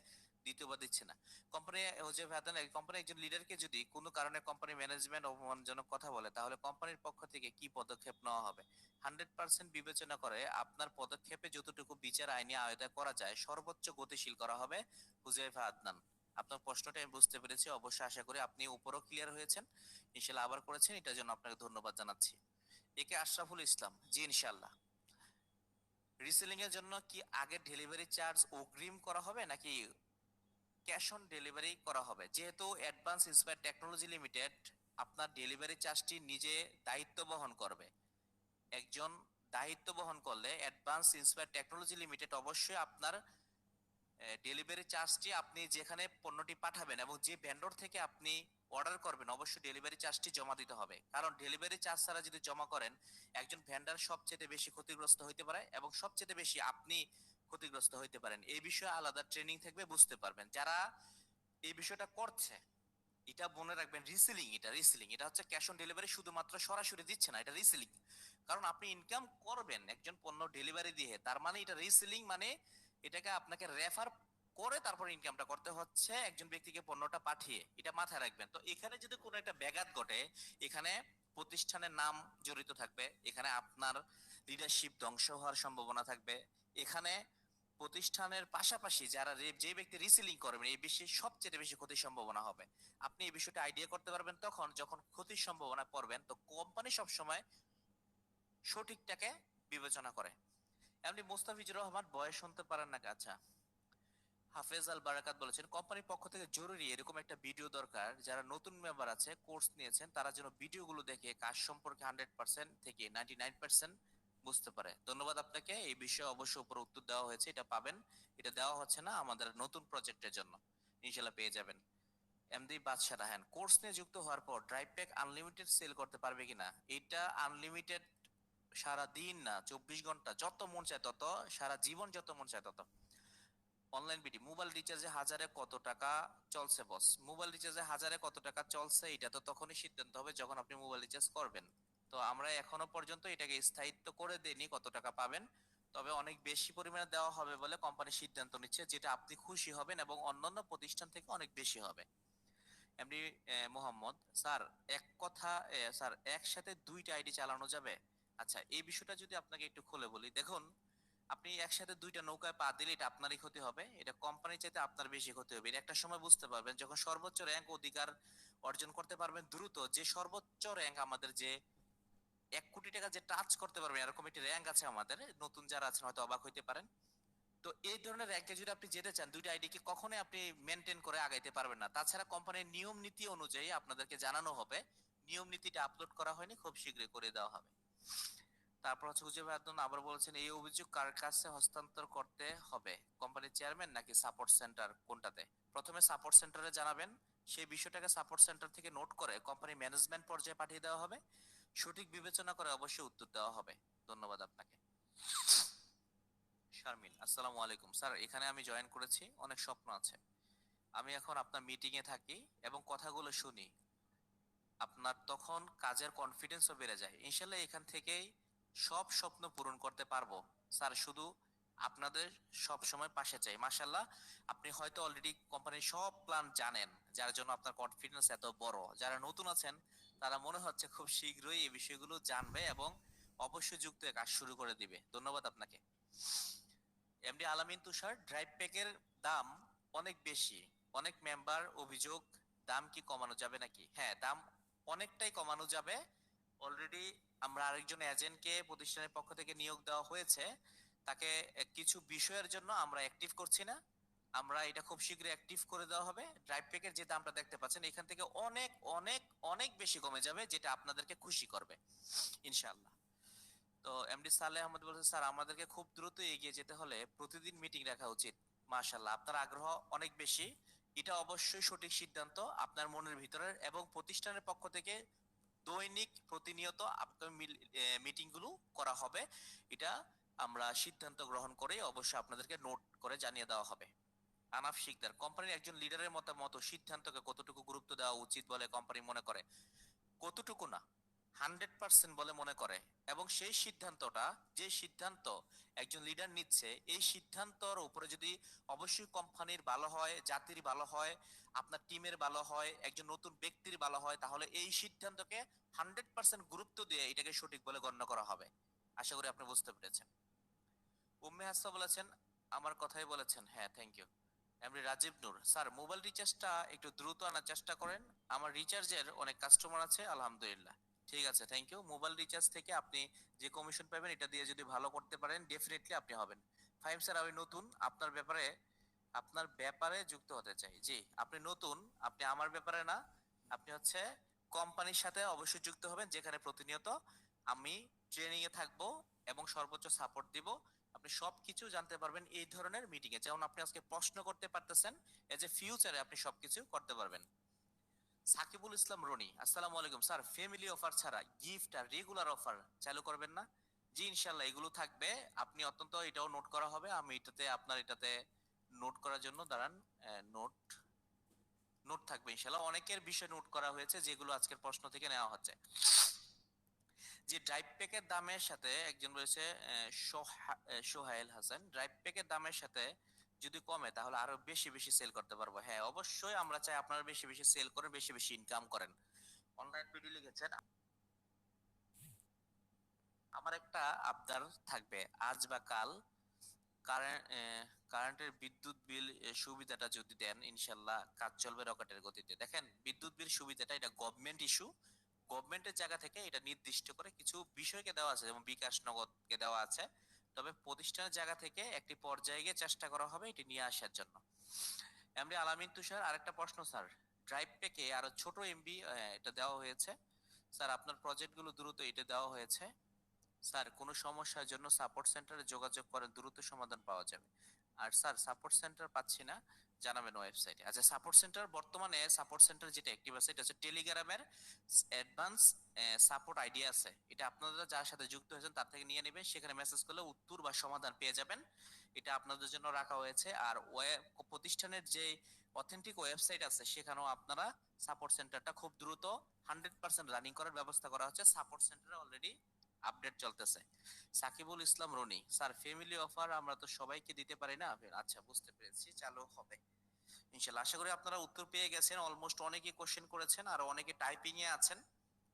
A: দ্বিতীয়বার দিচ্ছে না। কোম্পানি হচ্ছে ভাতেন, কোম্পানি একজন লিডারকে যদি কোনো কারণে কোম্পানি ম্যানেজমেন্ট অপমানজনক কথা বলে তাহলে কোম্পানির পক্ষ থেকে কি পদক্ষেপ নেওয়া হবে? 100% বিবেচনা করে আপনার পদক্ষেপে যতটুকু বিচার আইনি আওতায় করা যায় সর্বোচ্চ গতিশীল করা হবে। হুজাইফা আদনান, আপনার প্রশ্নটা আমি বুঝতে পেরেছি, অবশ্যই আশা করি আপনি উপরও ক্লিয়ার হয়েছেন, ইনশাল্লাহ আবার করেছেন, এটার জন্য আপনাকে ধন্যবাদ জানাচ্ছি। একে আশরাফুল ইসলাম, জি ইনশাল্লাহ। রিসেলিং এর জন্য কি আগে ডেলিভারি চার্জ অগ্রিম করা হবে নাকি ক্যাশ অন ডেলিভারি করা হবে? যেহেতু অ্যাডভান্স ইন্সপায়ার টেকনোলজি লিমিটেড আপনার ডেলিভারি চার্জটি নিজে দায়িত্ব বহন করবে। একজন দায়িত্ব বহন করলে অ্যাডভান্স ইন্সপায়ার টেকনোলজি লিমিটেড অবশ্যই আপনার ডেলিভারি চার্জটি, আপনি যেখানে পণ্যটি পাঠাবেন এবং যে ভেন্ডর থেকে আপনি অর্ডার করবেন অবশ্যই ডেলিভারি চার্জটি জমা দিতে হবে, কারণ ডেলিভারি চার্জ ছাড়া যদি জমা করেন একজন ভেন্ডার সবচেয়ে বেশি ক্ষতিগ্রস্ত হইতে পারে এবং সবচেয়ে বেশি আপনি ক্ষতিগ্রস্ত হইতে পারেন। এই বিষয়ে আলাদা ট্রেনিং থাকবে, বুঝতে পারবেন যারা এই বিষয়টা করছে। এটা মনে রাখবেন, এটা হচ্ছে ক্যাশ অন ডেলিভারি, শুধুমাত্র সরাসরি দিচ্ছে না, এটা রিসেলিং। কারণ আপনি ইনকাম করবেন একজন পণ্য ডেলিভারি দিয়ে, তার মানে এটা রিসেলিং, মানে এটাকে আপনাকে রেফার করে তারপর ইনকামটা করতে হচ্ছে একজন ব্যক্তিকে পণ্যটা পাঠিয়ে, এটা মাথায় রাখবেন। তো এখানে যদি কোনো একটা ব্যাঘাত ঘটে, এখানে প্রতিষ্ঠানের নাম জড়িত থাকবে, এখানে আপনার লিডারশিপ ধ্বংস হওয়ার সম্ভাবনা থাকবে, এখানে প্রতিষ্ঠানের পাশাপাশি যারা যে ব্যক্তি রিসেলিং করবেন এই বিষয়ে সবচেয়ে বেশি ক্ষতির সম্ভাবনা হবে। আপনি এই বিষয়টা আইডিয়া করতে পারবেন তখন যখন ক্ষতির সম্ভাবনা পড়বেন। তো কোম্পানি সবসময় সঠিকটাকে বিবেচনা করে। এমনি মোস্তাফিজুর রহমান, বয়স শুনতে পারেন না? আচ্ছা, হাফেজ আল বারাকাত বলেছেন কোম্পানির পক্ষ থেকে জরুরি এরকম একটা ভিডিও দরকার, যারা নতুন মেম্বার আছে কোর্স নিয়েছেন তারা যেন ভিডিওগুলো দেখে কাজ সম্পর্কে 100% থেকে 99% বুঝতে পারে। ধন্যবাদ আপনাকে, এই বিষয়ে অবশ্য উপর উত্তর দেওয়া হয়েছে, এটা পাবেন। এটা দেওয়া হচ্ছে না আমাদের নতুন প্রজেক্টের জন্য, ইনশাল্লাহ পেয়ে যাবেন। এমডি বাদশা রাহান, কোর্স নিয়ে যুক্ত হওয়ার পর ড্রাইভ প্যাক আনলিমিটেড সেল করতে পারবে কিনা? এটা আনলিমিটেড সারা দিন না, 24 ঘন্টা, যত মন চায় তত, সারা জীবন যত মন চায় তত। অনলাইন বিডি, মোবাইল রিচার্জে হাজারে কত টাকা চলছে বস? মোবাইল রিচার্জে হাজারে কত টাকা চলছে এটা তো তখনই সিদ্ধান্ত হবে যখন আপনি মোবাইল রিচার্জ করবেন। তো আমরা এখনো পর্যন্ত এটাকে স্থায়িত্ব করে দেইনি কত টাকা পাবেন, তবে অনেক বেশি পরিমাণে দেওয়া হবে বলে কোম্পানি সিদ্ধান্ত নিচ্ছে, যেটা আপনি খুশি হবেন এবং অন্যান্য প্রতিষ্ঠান থেকে অনেক বেশি হবে। এমডি মোহাম্মদ, স্যার এক কথা, স্যার একসাথে দুইটা আইডি চালানো যাবে? আচ্ছা, এই বিষয়টা যদি আপনাকে একটু খুলে বলি, দেখুন আপনি একসাথে দুইটা নৌকায় পা দিলে এটা আপনারই ক্ষতি হবে, এটা কোম্পানি চাইতে আপনার বেশি ক্ষতি হবে। এটা একটা সময় বুঝতে পারবেন যখন সর্বোচ্চ র্যাঙ্ক অধিকার অর্জন করতে পারবেন দ্রুত, যে সর্বোচ্চ র্যাঙ্ক আমাদের যে 1 কোটি টাকা যে টাচ করতে পারবেন এরকম একটি র্যাঙ্ক আছে আমাদের, নতুন যারা আছেন হয়তো অবাক হইতে পারেন। তো এই ধরনের র্যাঙ্কে যদি আপনি যেতে চান, দুইটা আইডি কে কখনোই আপনি মেনটেন করে আগাইতে পারবেন না। তাছাড়া কোম্পানির নিয়ম নীতি অনুযায়ী আপনাদেরকে জানানো হবে, নিয়ম নীতিটা আপলোড করা হয়নি, খুব শীঘ্রই করে দেওয়া হবে। তারপর হচ্ছে হুজুর ভাই আদনান আবার বলেছেন, এই অভিযোগ কার কাছে হস্তান্তর করতে হবে, কোম্পানির চেয়ারম্যান নাকি সাপোর্ট সেন্টার, কোনটাতে? প্রথমে সাপোর্ট সেন্টারে জানাবেন, সেই বিষয়টাকে সাপোর্ট সেন্টার থেকে নোট করে কোম্পানি ম্যানেজমেন্ট পর্যায়ে পাঠিয়ে দেওয়া হবে, সঠিক বিবেচনা করে অবশ্যই উত্তর দেওয়া হবে। ধন্যবাদ আপনাকে। শারমিন, আসসালামু আলাইকুম স্যার, এখানে আমি জয়েন করেছি, অনেক স্বপ্ন আছে। আমি এখন আপনার মিটিং এ থাকি এবং কথাগুলো শুনি, আপনার তখন কাজের কনফিডেন্সও বেড়ে যায়। ইনশাল্লাহ এখান থেকেই সব স্বপ্ন পূরণ করতে পারবো স্যার, শুধু আপনাদের সব সময় পাশে চাই। মাশাল্লাহ, আপনি হয়তো অলরেডি কোম্পানির সব প্ল্যান জানেন, যার জন্য আপনার কনফিডেন্স এত বড়। যারা নতুন আছেন তারা মনে হচ্ছে খুব শীঘ্রই এই বিষয়গুলো জানবে এবং অবশ্যই যুক্ত হয়ে কাজ শুরু করে দিবে। ধন্যবাদ আপনাকে। এমডি আলামিন তুষার, ড্রাইভ প্যাকের দাম অনেক বেশি, অনেক মেম্বার অভিযোগ, দাম কি কমানো যাবে নাকি? হ্যাঁ, দাম অনেকটাই কমানো যাবে। অলরেডি আমরা আরেকজন এজেন্টকে প্রতিষ্ঠানের পক্ষ থেকে নিয়োগ দেওয়া হয়েছে, তাকে কিছু বিষয়ের জন্য আমরা অ্যাক্টিভ করছি না, আমরা এটা খুব শীঘ্রই অ্যাক্টিভ করে দেওয়া হবে। ড্রাইভ প্যাকের যে দামটা দেখতে পাচ্ছেন এখান থেকে অনেক অনেক অনেক বেশি কমে যাবে, যেটা আপনাদেরকে খুশি করবে ইনশাআল্লাহ। তো এমডি সালেহ আহমদ বলছে, স্যার আমাদেরকে খুব দ্রুত এগিয়ে যেতে হলে প্রতিদিন মিটিং রাখা উচিত। মাশাআল্লাহ, আপনার আগ্রহ অনেক বেশি, এটা অবশ্যই সঠিক সিদ্ধান্ত আপনার মনের ভিতরের, এবং প্রতিষ্ঠানের পক্ষ থেকে দৈনিক প্রতিনিয়ত আপনার মিটিং গুলো করা হবে। এটা আমরা সিদ্ধান্ত গ্রহণ করে অবশ্যই আপনাদেরকে নোট করে জানিয়ে দেওয়া হবে। আনাফ শিকদার, কোম্পানির একজন লিডারের মতামত ও সিদ্ধান্তকে কতটুকু গুরুত্ব দেওয়া উচিত বলে কোম্পানি মনে করে? কতটুকু না, 100% বলে মনে করে। এবং সেই সিদ্ধান্তটা, যে সিদ্ধান্ত একজন লিডার নিচ্ছে, এই সিদ্ধান্তর উপরে যদি অবশ্যই কোম্পানির ভালো হয়, জাতির ভালো হয়, আপনার টিমের ভালো হয়, একজন নতুন ব্যক্তির ভালো হয়, তাহলে এই সিদ্ধান্তকে 100% গুরুত্ব দিয়ে এটাকে সঠিক বলে গণ্য করা হবে। আশা করি আপনি বুঝতে পেরেছেন। উম্মে হাসা বলেছেন, আমার কথাই বলেছেন, হ্যাঁ থ্যাংক ইউ। এমনি রাজীব নূর, স্যার মোবাইল রিচার্জটা একটু দ্রুত আনার চেষ্টা করেন, আমার রিচার্জের অনেক কাস্টমার আছে আলহামদুলিল্লাহ। ঠিক আছে, থ্যাংক ইউ। মোবাইল রিচার্জ থেকে আপনি যে কমিশন পাবেন এটা দিয়ে যদি ভালো করতে পারেন ডেফিনেটলি আপনি হবেন। ফাইম স্যার, আমি নতুন, আপনার ব্যাপারে যুক্ত হতে চাই। জি, আপনি নতুন, আপনি আমার ব্যাপারে না, আপনি হচ্ছে কোম্পানির সাথে অবশ্যই যুক্ত হবেন, যেখানে প্রতিনিয়ত আমি ট্রেনিং এ থাকবো এবং সর্বোচ্চ সাপোর্ট দিব। আপনি সবকিছু জানতে পারবেন এই ধরনের মিটিং এ, যেমন আপনি আজকে প্রশ্ন করতে পারতেছেন, এজ এ ফিউচারে আপনি সবকিছু করতে পারবেন। সাকিবুল ইসলাম রনি, আসসালামু আলাইকুম স্যার, ফ্যামিলি অফার ছাড়া গিফট আর রেগুলার অফার চালু করবেন না? জি ইনশাল্লাহ এগুলো থাকবে, আপনি অত্যন্ত এটাও নোট করা হবে, আমি আপনার এটাতে নোট করার জন্য দাঁড়ান, নোট নোট থাকবে ইনশাল্লাহ, অনেকের বিষয় নোট করা হয়েছে যেগুলো আজকের প্রশ্ন থেকে নেওয়া হচ্ছে। যে ড্রাইভ প্যাকের দামের সাথে একজন বলেছে, সোহাইল হাসান, ড্রাইভ প্যাকের দামের সাথে যদি কমে তাহলে আরো বেশি বেশি সেল করতে পারবো। হ্যাঁ অবশ্যই আমরা চাই আপনারা বেশি বেশি সেল করেন, বেশি বেশি ইনকাম করেন। অনলাইন ভিডিও লিখেছেন, আমার একটা আবদার থাকবে, আজ বা কাল কারেন্ট কারেন্টের বিদ্যুৎ বিল সুবিধাটা যদি দেন, ইনশাল্লাহ কাজ চলবে রকেটের গতিতে। দেখেন, বিদ্যুৎ বিল সুবিধাটা এটা গভর্নমেন্ট ইস্যু, গভর্নমেন্টের জায়গা থেকে এটা নির্দিষ্ট করে কিছু বিষয়কে দেওয়া আছে, যেমন বিকাশ নগদকে দেওয়া আছে। তবে প্রতিষ্ঠানের জায়গা থেকে একটি পর্যায়ে গিয়ে চেষ্টা করা হবে এটি নিয়ে আসার জন্য। এমনি আলামিন তুষার, আরেকটা প্রশ্ন স্যার, ড্রাইভ প্যাকে আরো ছোট এমবি এটা দেওয়া হয়েছে। স্যার আপনার প্রজেক্টগুলো দ্রুত এটা দেওয়া হয়েছে। স্যার কোনো সমস্যার জন্য সাপোর্ট সেন্টারে যোগাযোগ করেন, দ্রুত সমাধান পাওয়া যাবে। আর স্যার সাপোর্ট সেন্টার পাচ্ছি না, জানাবেন ওয়েবসাইটে। আচ্ছা, সাপোর্ট সেন্টার বর্তমানে সাপোর্ট সেন্টার যেটা অ্যাক্টিভ আছে এটা হচ্ছে টেলিগ্রামের অ্যাডভান্স সাপোর্ট আইডি আছে, এটা আপনারা যার সাথে যুক্ত হয়েছেন তার থেকে নিয়ে নেবেন, সেখানে মেসেজ করলে উত্তর বা সমাধান পেয়ে যাবেন। এটা আপনাদের জন্য রাখা হয়েছে। আর প্রতিষ্ঠানের যে অথেন্টিক ওয়েবসাইট আছে সেখানেও আপনারা সাপোর্ট সেন্টারটা খুব দ্রুত 100% রানিং করার ব্যবস্থা করা হচ্ছে। সাপোর্ট সেন্টারে অলরেডি আপডেট চলতেছে। সাকিবুল ইসলাম রনি, স্যার ফ্যামিলি অফার আমরা তো সবাইকে দিতে পারি না। আচ্ছা, বুঝতে পেরেছি, চালু হবে ইনশাল্লাহ। আশা করি আপনারা উত্তর পেয়ে গেছেন। অলমোস্ট অনেকেই কোশ্চেন করেছেন আর অনেকে টাইপিং এ আছেন।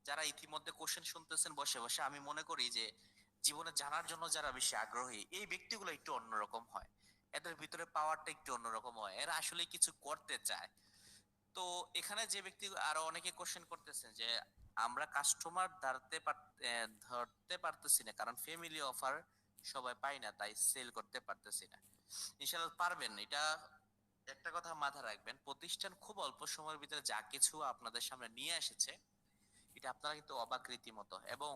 A: যারা ইতিমধ্যে কোশ্চেন শুনতেছেন বসে বসে, আমি মনে করি যে জীবনে জানার জন্য যারা বেশি আগ্রহী এই ব্যক্তিগুলো একটু অন্যরকম হয়, এদের ভিতরে পাওয়ারটা একটু অন্যরকম হয়, এরা আসলে কিছু করতে চায়। তো এখানে যে ব্যক্তি আরো অনেকে কোশ্চেন করতেছেন যে আমরা কাস্টমার ধরতে পারতেছি না কারণ ফ্যামিলি অফার সবাই পাই না, তাই সেল করতে পারতেছি না। ইনশাআল্লাহ পারবেন। এটা একটা কথা মাথায় রাখবেন, প্রতিষ্ঠান খুব অল্প সময়ের ভিতরে যা কিছু আপনাদের সামনে নিয়ে এসেছে এটা আপনারা কিন্তু অবাক রীতিমতো। এবং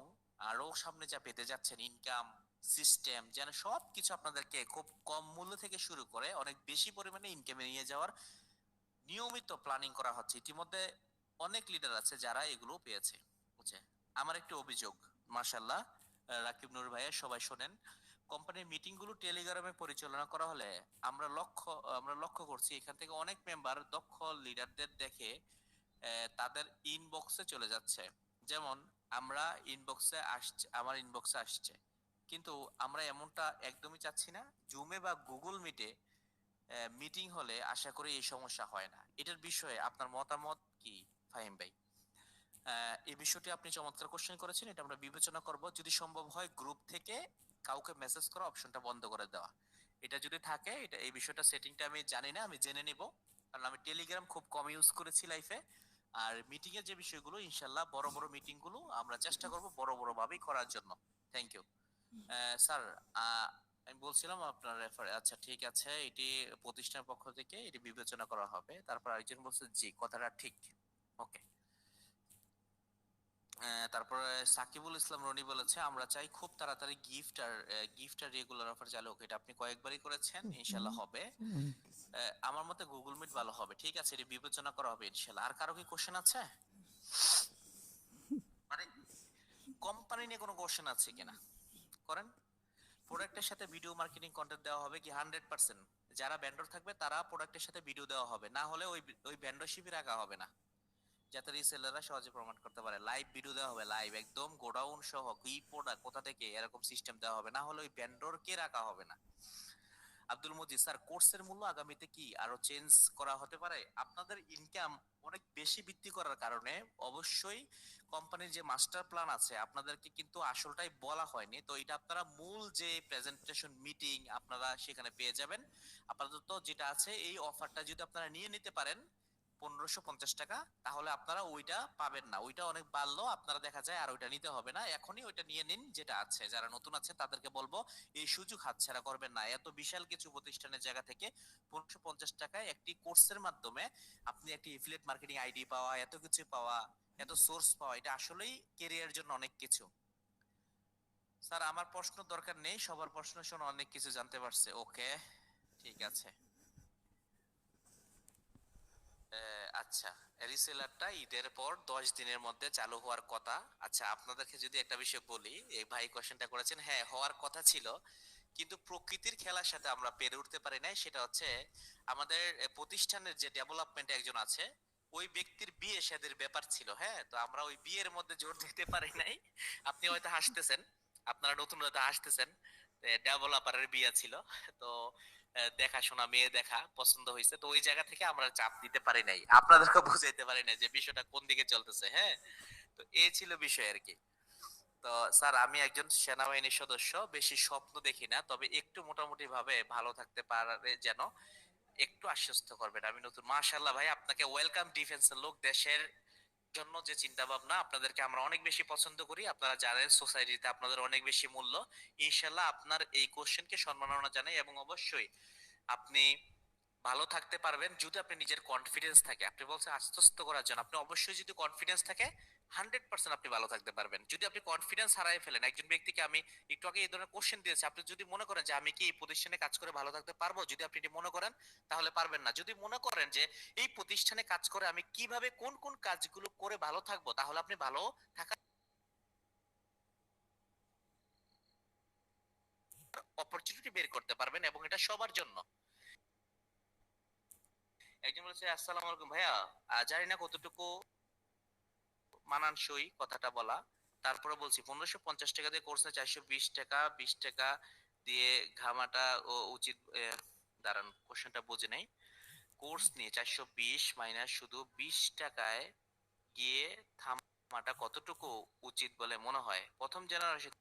A: আরো সামনে যা পেতে যাচ্ছেন, ইনকাম সিস্টেম, যেন সবকিছু আপনাদেরকে খুব কম মূল্য থেকে শুরু করে অনেক বেশি পরিমাণে ইনকামে নিয়ে যাওয়ার নিয়মিত প্ল্যানিং করা হচ্ছে। ইতিমধ্যে অনেক লিডার আছে যারা এগুলো পেয়েছে। বুঝছে, আমার একটি অভিযোগ, মাশাল্লাহ রাকিব নূর ভাইয়া সবাই শোনেন, কোম্পানির মিটিং গুলো টেলিগ্রামে পরিচালনা করা হলে আমরা লক্ষ্য করছি এখান থেকে অনেক মেম্বার দক্ষ লিডারদের দেখে তাদের ইনবক্সে চলে যাচ্ছে। যেমন আমরা ইনবক্সে আসছে, আমার ইনবক্সে আসছে, কিন্তু আমরা এমনটা একদমই চাচ্ছি না। জুমে বা গুগল মিটে মিটিং হলে আশা করি এই সমস্যা হয় না। এটার বিষয়ে আপনার মতামত কি ফাহিম ভাই? এই বিষয়টি আপনি চমৎকার কোশ্চেন করেছেন, এটা আমরা বিবেচনা করব। যদি সম্ভব হয় গ্রুপ থেকে কাউকে মেসেজ করা অপশনটা বন্ধ করে দেওয়া, এটা যদি থাকে, এটা এই বিষয়টা সেটিংটা আমি জানি না, আমি জেনে নিব। কারণ আমি টেলিগ্রাম খুব কম ইউজ করেছি লাইফে। আর মিটিং এর যে বিষয়গুলো, ইনশাল্লাহ বড় বড় মিটিং গুলো আমরা চেষ্টা করব বড় বড় ভাবেই করার জন্য। Thank you. স্যার, আমি বলছিলাম আপনার রেফার, আচ্ছা ঠিক আছে, এটি প্রতিষ্ঠানের পক্ষ থেকে এটি বিবেচনা করা হবে। তারপর আরেকজন বলছে জি কথাটা ঠিক। ওকে। তারপরে সাকিবুল ইসলাম রনি বলেছে আমরা চাই খুব তাড়াতাড়ি গিফট আর রেগুলার অফার চালু হোক। এটা আপনি কয়েকবারই করেছেন, ইনশাল্লাহ হবে। আমার মতে গুগল মিট ভালো হবে। ঠিক আছে, এটি বিবেচনা করা হবে ইনশাল্লাহ। আর কারো কি কোশ্চেন আছে? মানে কোম্পানি নিয়ে কোনো কোশ্চেন আছে কিনা করেন। প্রোডাক্টের সাথে ভিডিও মার্কেটিং কন্টেন্ট দেওয়া হবে কি 100%? যারা ভেন্ডর থাকবে তারা প্রোডাক্টের সাথে ভিডিও দেওয়া হবে, না হলে ওই ওই ভেন্ডরশিপই রাখা হবে না, যাতে রিসেলাররা সহজে প্রমাণ করতে পারে। লাইভ ভিডিও দেওয়া হবে, লাইভ একদম গোডাউন সহ কি প্রোডাক্ট কোথা থেকে, এরকম সিস্টেম দেওয়া হবে, না হলে ওই ভেন্ডরকে রাখা হবে না। আব্দুল মজিদ, স্যার কোর্সের মূল্য আগামীতে কি আরো চেঞ্জ করা হতে পারে? আপনাদের ইনকাম অনেক বেশি বৃদ্ধি করার কারণে অবশ্যই কোম্পানির যে মাস্টার প্ল্যান আছে আপনাদেরকে কিন্তু আসলটাই বলা হয়নি, তো এটা আপনারা মূল যে প্রেজেন্টেশন মিটিং আপনারা সেখানে পেয়ে যাবেন। আপাতত যেটা আছে এই অফারটা যদি আপনারা নিয়ে নিতে পারেন 1550 টাকা, তাহলে আপনারা ওইটা পাবেন না, ওইটা অনেক বাড়লো, আপনারা দেখা যায় আর ওইটা নিতে হবে না। এখনই ওইটা নিয়ে নিন যেটা আছে। যারা নতুন আছে তাদেরকে বলবো এই সুযোগ হাতছাড়া করবেন না। এত বিশাল কিছু প্রতিষ্ঠানের জায়গা থেকে 1550 টাকায় একটি কোর্সের মাধ্যমে আপনি একটি এফিলিয়েট মার্কেটিং আইডি পাওয়া, এত কিছু পাওয়া, এত সোর্স পাওয়া, এটা আসলেই কেরিয়ারের জন্য অনেক কিছু। স্যার আমার প্রশ্ন দরকার নেই, সবার প্রশ্ন শুনে অনেক কিছু জানতে পারছে। ওকে, ঠিক আছে। আচ্ছা, রিসেলারটা ঈদের পর 10 দিনের মধ্যে চালু হওয়ার কথা। আচ্ছা, আপনাদেরকে যদি একটা বিষয় বলি, এই ভাই কোশ্চেনটা করেছেন, হ্যাঁ হওয়ার কথা ছিল, কিন্তু প্রকৃতির খেলার সাথে আমরা পেরে উঠতে পারি নাই। সেটা হচ্ছে আমাদের প্রতিষ্ঠানের যে ডেভেলপমেন্ট একজন আছে, ওই ব্যক্তির বিয়ে শাদীর ব্যাপার ছিল। হ্যাঁ, তো আমরা ওই বিয়ের মধ্যে জোর দিতে পারি নাই। আপনি হয়তো হাসতেছেন, আপনারা নতুন হয়তো হাসতেছেন, ডেভেলপারের বিয়ে ছিল। তো দেখাশোনা মেয়ে দেখা পছন্দ হয়েছে, তো ওই জায়গা থেকে আমরা চাপ দিতে পারি নাই, আপনাদেরকে বুঝাইতে পারি নাই যে বিষয়টা কোন দিকে চলতেছে। হ্যাঁ, তো এই ছিল বিষয় আর কি। তো স্যার আমি একজন সেনাবাহিনীর সদস্য, বেশি স্বপ্ন দেখি না, তবে একটু মোটামুটি ভাবে ভালো থাকতে পারে যেন একটু আশ্বস্ত করবেন। আমি নতুন, মাশাআল্লাহ ভাই, আপনাকে ওয়েলকাম ডিফেন্সের লোক, দেশের জন্য যে চিন্তা ভাবনা, আপনাদেরকে আমরা অনেক বেশি পছন্দ করি, আপনারা জানেন সোসাইটিতে আপনাদের অনেক বেশি মূল্য। ইনশাল্লাহ আপনার এই কোশ্চেনকে সম্মাননা জানাই, এবং অবশ্যই আপনি ভালো থাকতে পারবেন যদি আপনি নিজের কনফিডেন্স থাকে। আপনি বলছেন আশ্বস্ত করার জন্য, আপনি অবশ্যই যদি কনফিডেন্স থাকে 100% আপনি ভালো থাকতে পারবেন। যদি আপনি কনফিডেন্স হারাই ফেলেন, একজন ব্যক্তিকে আমি একটু আগে এই ধরনের কোশ্চেন দিয়েছি, আপনি যদি মনে করেন যে আমি কি এই প্রতিষ্ঠানে কাজ করে ভালো থাকতে পারবো, যদি আপনি এটি মনে করেন তাহলে পারবেন না। যদি মনে করেন যে এই প্রতিষ্ঠানে কাজ করে আমি কিভাবে কোন কোন কাজগুলো করে ভালো থাকবো, তাহলে আপনি ভালো থাকার অপরচুনিটি বের করতে পারবেন, এবং এটা সবার জন্য। একজন বলেছে আসসালামু আলাইকুম ভাইয়া, জানি না কতটুকু মানানসই কথাটা বলা, তারপরে বলছি 1550 টাকা দিয়ে কোর্সে 420 টাকা, 20 টাকা দিয়ে ঘামাটা ও উচিত। দাঁড়ান, কোশ্চেনটা বুঝে নেই। কোর্স নিয়ে 420 মাইনাস শুধু 20 টাকায় গিয়ে থামাটা কতটুকু উচিত বলে মনে হয়? প্রথম জেনারেশন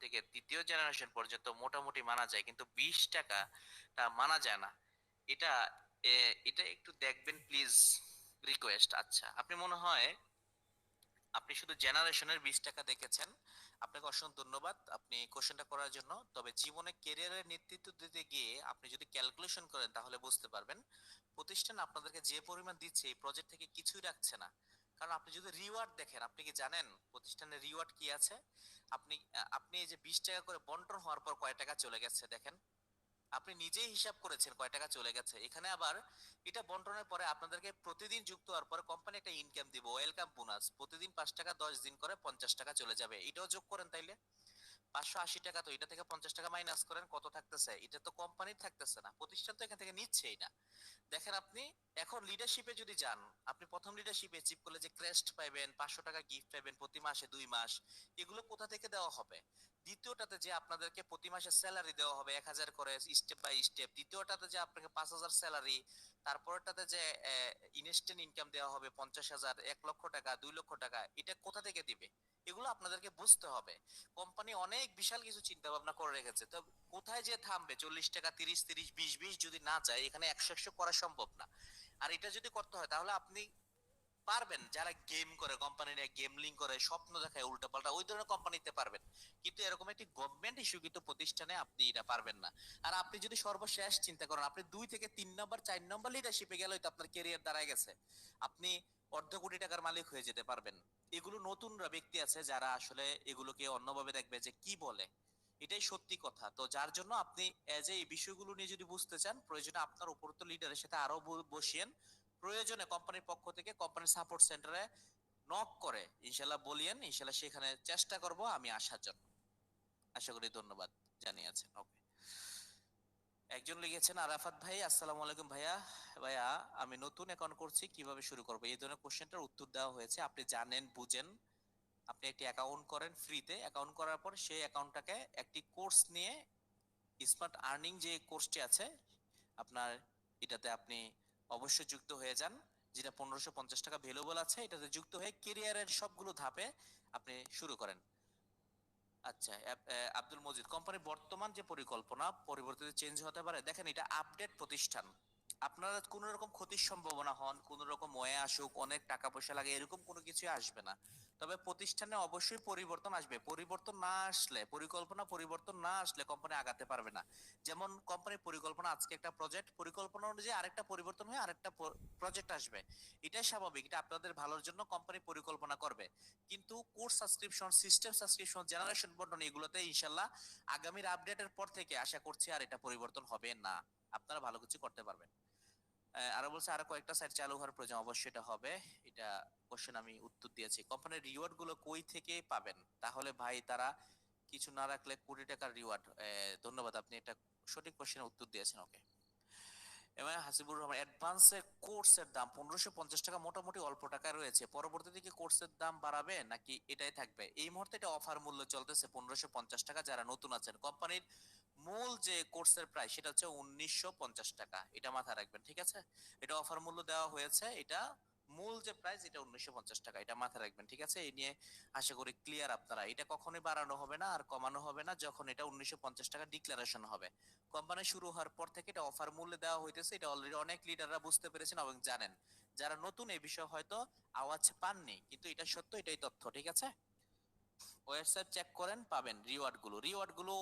A: থেকে তৃতীয় জেনারেশন পর্যন্ত মোটামুটি মানা যায়, কিন্তু 20 টাকাটা মানা যায় না। এটা এটা একটু দেখবেন প্লিজ, রিকোয়েস্ট। আচ্ছা, আপনি মনে হয় আপনি শুধু জেনারেশনের 20 টাকা দেখেছেন। আপনাকে অসংখ্য ধন্যবাদ আপনি কোশ্চেনটা করার জন্য। তবে জীবনে ক্যারিয়ারের নেতৃত্ব দিতে গিয়ে আপনি যদি ক্যালকুলেশন করেন তাহলে বুঝতে পারবেন প্রতিষ্ঠান আপনাদেরকে যে পরিমাণ দিচ্ছে এই প্রজেক্ট থেকে কিছুই রাখছে না। কারণ আপনি যদি রিওয়ার্ড দেখেন, আপনি কি জানেন প্রতিষ্ঠানের রিওয়ার্ড কি আছে? আপনি এই যে 20 টাকা করে বন্টন হওয়ার পর কয় টাকা চলে গেছে দেখেন। আপনি নিজেই হিসাব করেছেন কয় টাকা চলে গেছে এখানে। আবার এটা বন্টনের পরে আপনাদেরকে প্রতিদিন যুক্ত হওয়ার পরে কোম্পানি একটা ইনকাম দিব, ওয়েলকাম বোনাস, প্রতিদিন 5 টাকা, 10 দিন করে 50 টাকা চলে যাবে। এটাও যোগ করেন তাইলে 580 টাকা। তো এটা থেকে 50 টাকা মাইনাস করেন, কত থাকতেছে? এটা তো কোম্পানির থাকতেছে না, প্রতিষ্ঠান তো এখান থেকে নিচ্ছেই না। দেখেন আপনি এখন লিডারশিপে যদি যান, আপনি প্রথম লিডারশিপে অ্যাচিভ করলে যে ক্রেস্ট পাইবেন, 500 টাকা গিফট পাইবেন প্রতি মাসে 2 মাস, এগুলো কোথা থেকে দেওয়া হবে? দ্বিতীয়টাতে যে আপনাদেরকে প্রতি মাসে স্যালারি দেওয়া হবে 1,000 করে স্টেপ বাই স্টেপ, তৃতীয়টাতে যে আপনাকে 5,000 স্যালারি, তারপরটাতে যে ইনস্ট্যান্ট ইনকাম দেওয়া হবে 50,000, 1 লক্ষ টাকা, 2 লক্ষ টাকা, এটা কোথা থেকে দিবে? এগুলো আপনাদেরকে বুঝতে হবে। কোম্পানি অনেক বিশাল কিছু চিন্তা ভাবনা করে রেখেছে, তো কোথায় যে থামবে? 40 টাকা, 30-30, 20-20 যদি না যায়, এখানে 100-100 করা সম্ভব না। আর এটা যদি করতে হয় তাহলে আপনি পারবেন যারা গেম করে, কোম্পানি নিয়ে গেমলিং করে, স্বপ্ন দেখায় উল্টাপাল্টা, ওই ধরনের কোম্পানিতে পারবেন। কিন্তু এরকম একটি গভর্নমেন্ট ইস্যুকৃত প্রতিষ্ঠানে আপনি এটা পারবেন না। আর আপনি যদি সর্বশেষ চিন্তা করেন, আপনি 2 থেকে 3 নম্বর, 4 নম্বর লিডারশিপে গেলে তো আপনার ক্যারিয়ার দাঁড়ায় গেছে, আপনি অর্ধ কোটি টাকার মালিক হয়ে যেতে পারবেন। এগুলো নতুনরা ব্যক্তি আছে যারা আসলে এগুলোকে অন্যভাবে দেখবে যে কি বলে, এটাই সত্যি কথা। তো যার জন্য আপনি এজ এই বিষয়গুলো নিয়ে যদি বুঝতে চান, প্রয়োজনে আপনার উপরোক্ত লিডারের সাথে আরো বসিয়েন। প্রয়োজনে কোম্পানির পক্ষ থেকে কোম্পানির সাপোর্ট সেন্টারে নক করে ইনশাল্লাহ বলিয়েন, ইনশাল্লাহ সেখানে চেষ্টা করব আমি আসার জন্য। আশা করি ধন্যবাদ জানিয়েছেন। ওকে। একজন লিখেছেন আরাফাত ভাই, আসসালামু আলাইকুম ভাইয়া। ভাইয়া, আমি নতুন অ্যাকাউন্ট করছি, কিভাবে শুরু করব? এই ধরনের কোশ্চেনটার উত্তর দেওয়া হয়েছে। আপনি জানেন, বুঝেন, আপনি একটি অ্যাকাউন্ট করেন ফ্রিতে, অ্যাকাউন্ট করার পর সেই অ্যাকাউন্টটাকে একটি কোর্স নিয়ে, স্মার্ট আর্নিং যে কোর্সটি আছে আপনার, এটাতে আপনি অবশ্যই যুক্ত হয়ে যান। যেটা 1550 টাকা ভ্যালুয়েবল আছে, এটাতে যুক্ত হয়ে কেরিয়ারের সবগুলো ধাপে আপনি শুরু করেন। আচ্ছা, আব্দুল মজিদ, কোম্পানির বর্তমান যে পরিকল্পনা পরিবর্তিত চেঞ্জ হতে পারে? দেখেন, এটা আপডেট প্রতিষ্ঠান, আপনারা কোন রকম ক্ষতির সম্ভাবনা হন, কোন রকম ময়ে আসুক, অনেক টাকা পয়সা লাগে, এরকম কোনো কিছুই আসবে না। তবে প্রতিষ্ঠানে অবশ্যই পরিবর্তন আসবে। পরিবর্তন না আসলে, পরিকল্পনা পরিবর্তন না আসলে কোম্পানি আগাতে পারবে না। যেমন কোম্পানির পরিকল্পনা আজকে একটা প্রজেক্ট, পরিকল্পনা অনুযায়ী আরেকটা পরিবর্তন হয়ে আরেকটা প্রজেক্ট আসবে, এটাই স্বাভাবিক, এটা আপনাদের ভালোর জন্য কোম্পানি পরিকল্পনা করবে। কিন্তু course subscription, system subscription, generation বন্টন, এগুলোতে ইনশাল্লাহ আগামীর আপডেটের পর থেকে আশা করছি আর এটা পরিবর্তন হবে না, আপনারা ভালো কিছু করতে পারবেন। আরো বলছে আরো কয়েকটা সাইট চালু হওয়ার প্রয়োজন, অবশ্যই এটা হবে। এটা কোশ্চেন আমি উত্তর দিয়েছি। কোম্পানির রিওয়ার্ড গুলো কই থেকে পাবেন? তাহলে ভাই তারা কিছু না রাখলে কোটি টাকার রিওয়ার্ড। ধন্যবাদ, আপনি এটা সঠিক কোশ্চেনের উত্তর দিয়েছেন। ওকে। এবং হাসিবুর রহমান, অ্যাডভান্সের কোর্সের দাম 1550 টাকা মোটামুটি অল্প টাকায় রয়েছে, পরবর্তীতে কি কোর্সের দাম বাড়াবে নাকি এটাই থাকবে? এই মুহূর্তে এটা অফার মূল্য চলতেছে 1550 টাকা। যারা নতুন আছেন, কোম্পানির মূল যে কোর্সের প্রাইস সেটা হচ্ছে 1950 টাকা, এটা মাথায় রাখবেন, ঠিক আছে? এটা অফার মূল্য দেওয়া হয়েছে, এটা মূল যে প্রাইস এটা 1950 টাকা, এটা মাথায় রাখবেন, ঠিক আছে? এই নিয়ে আশা করি ক্লিয়ার আপনারা। এটা কখনোই বাড়ানো হবে না আর কমানো হবে না যখন এটা 1950 টাকা ডিক্লারেশন হবে। কোম্পানি শুরু হওয়ার পর থেকে এটা অফার মূল্যে দেওয়া হইতেছে, এটা অলরেডি অনেক লিডাররা বুঝতে পেরেছেন এবং জানেন। যারা নতুন এই বিষয়ে হয়তো আওয়াজ পাননি, কিন্তু এটা সত্য, এটাই তথ্য, ঠিক আছে? ওয়েবসাইট চেক করেন, পাবেন রিওয়ার্ড গুলো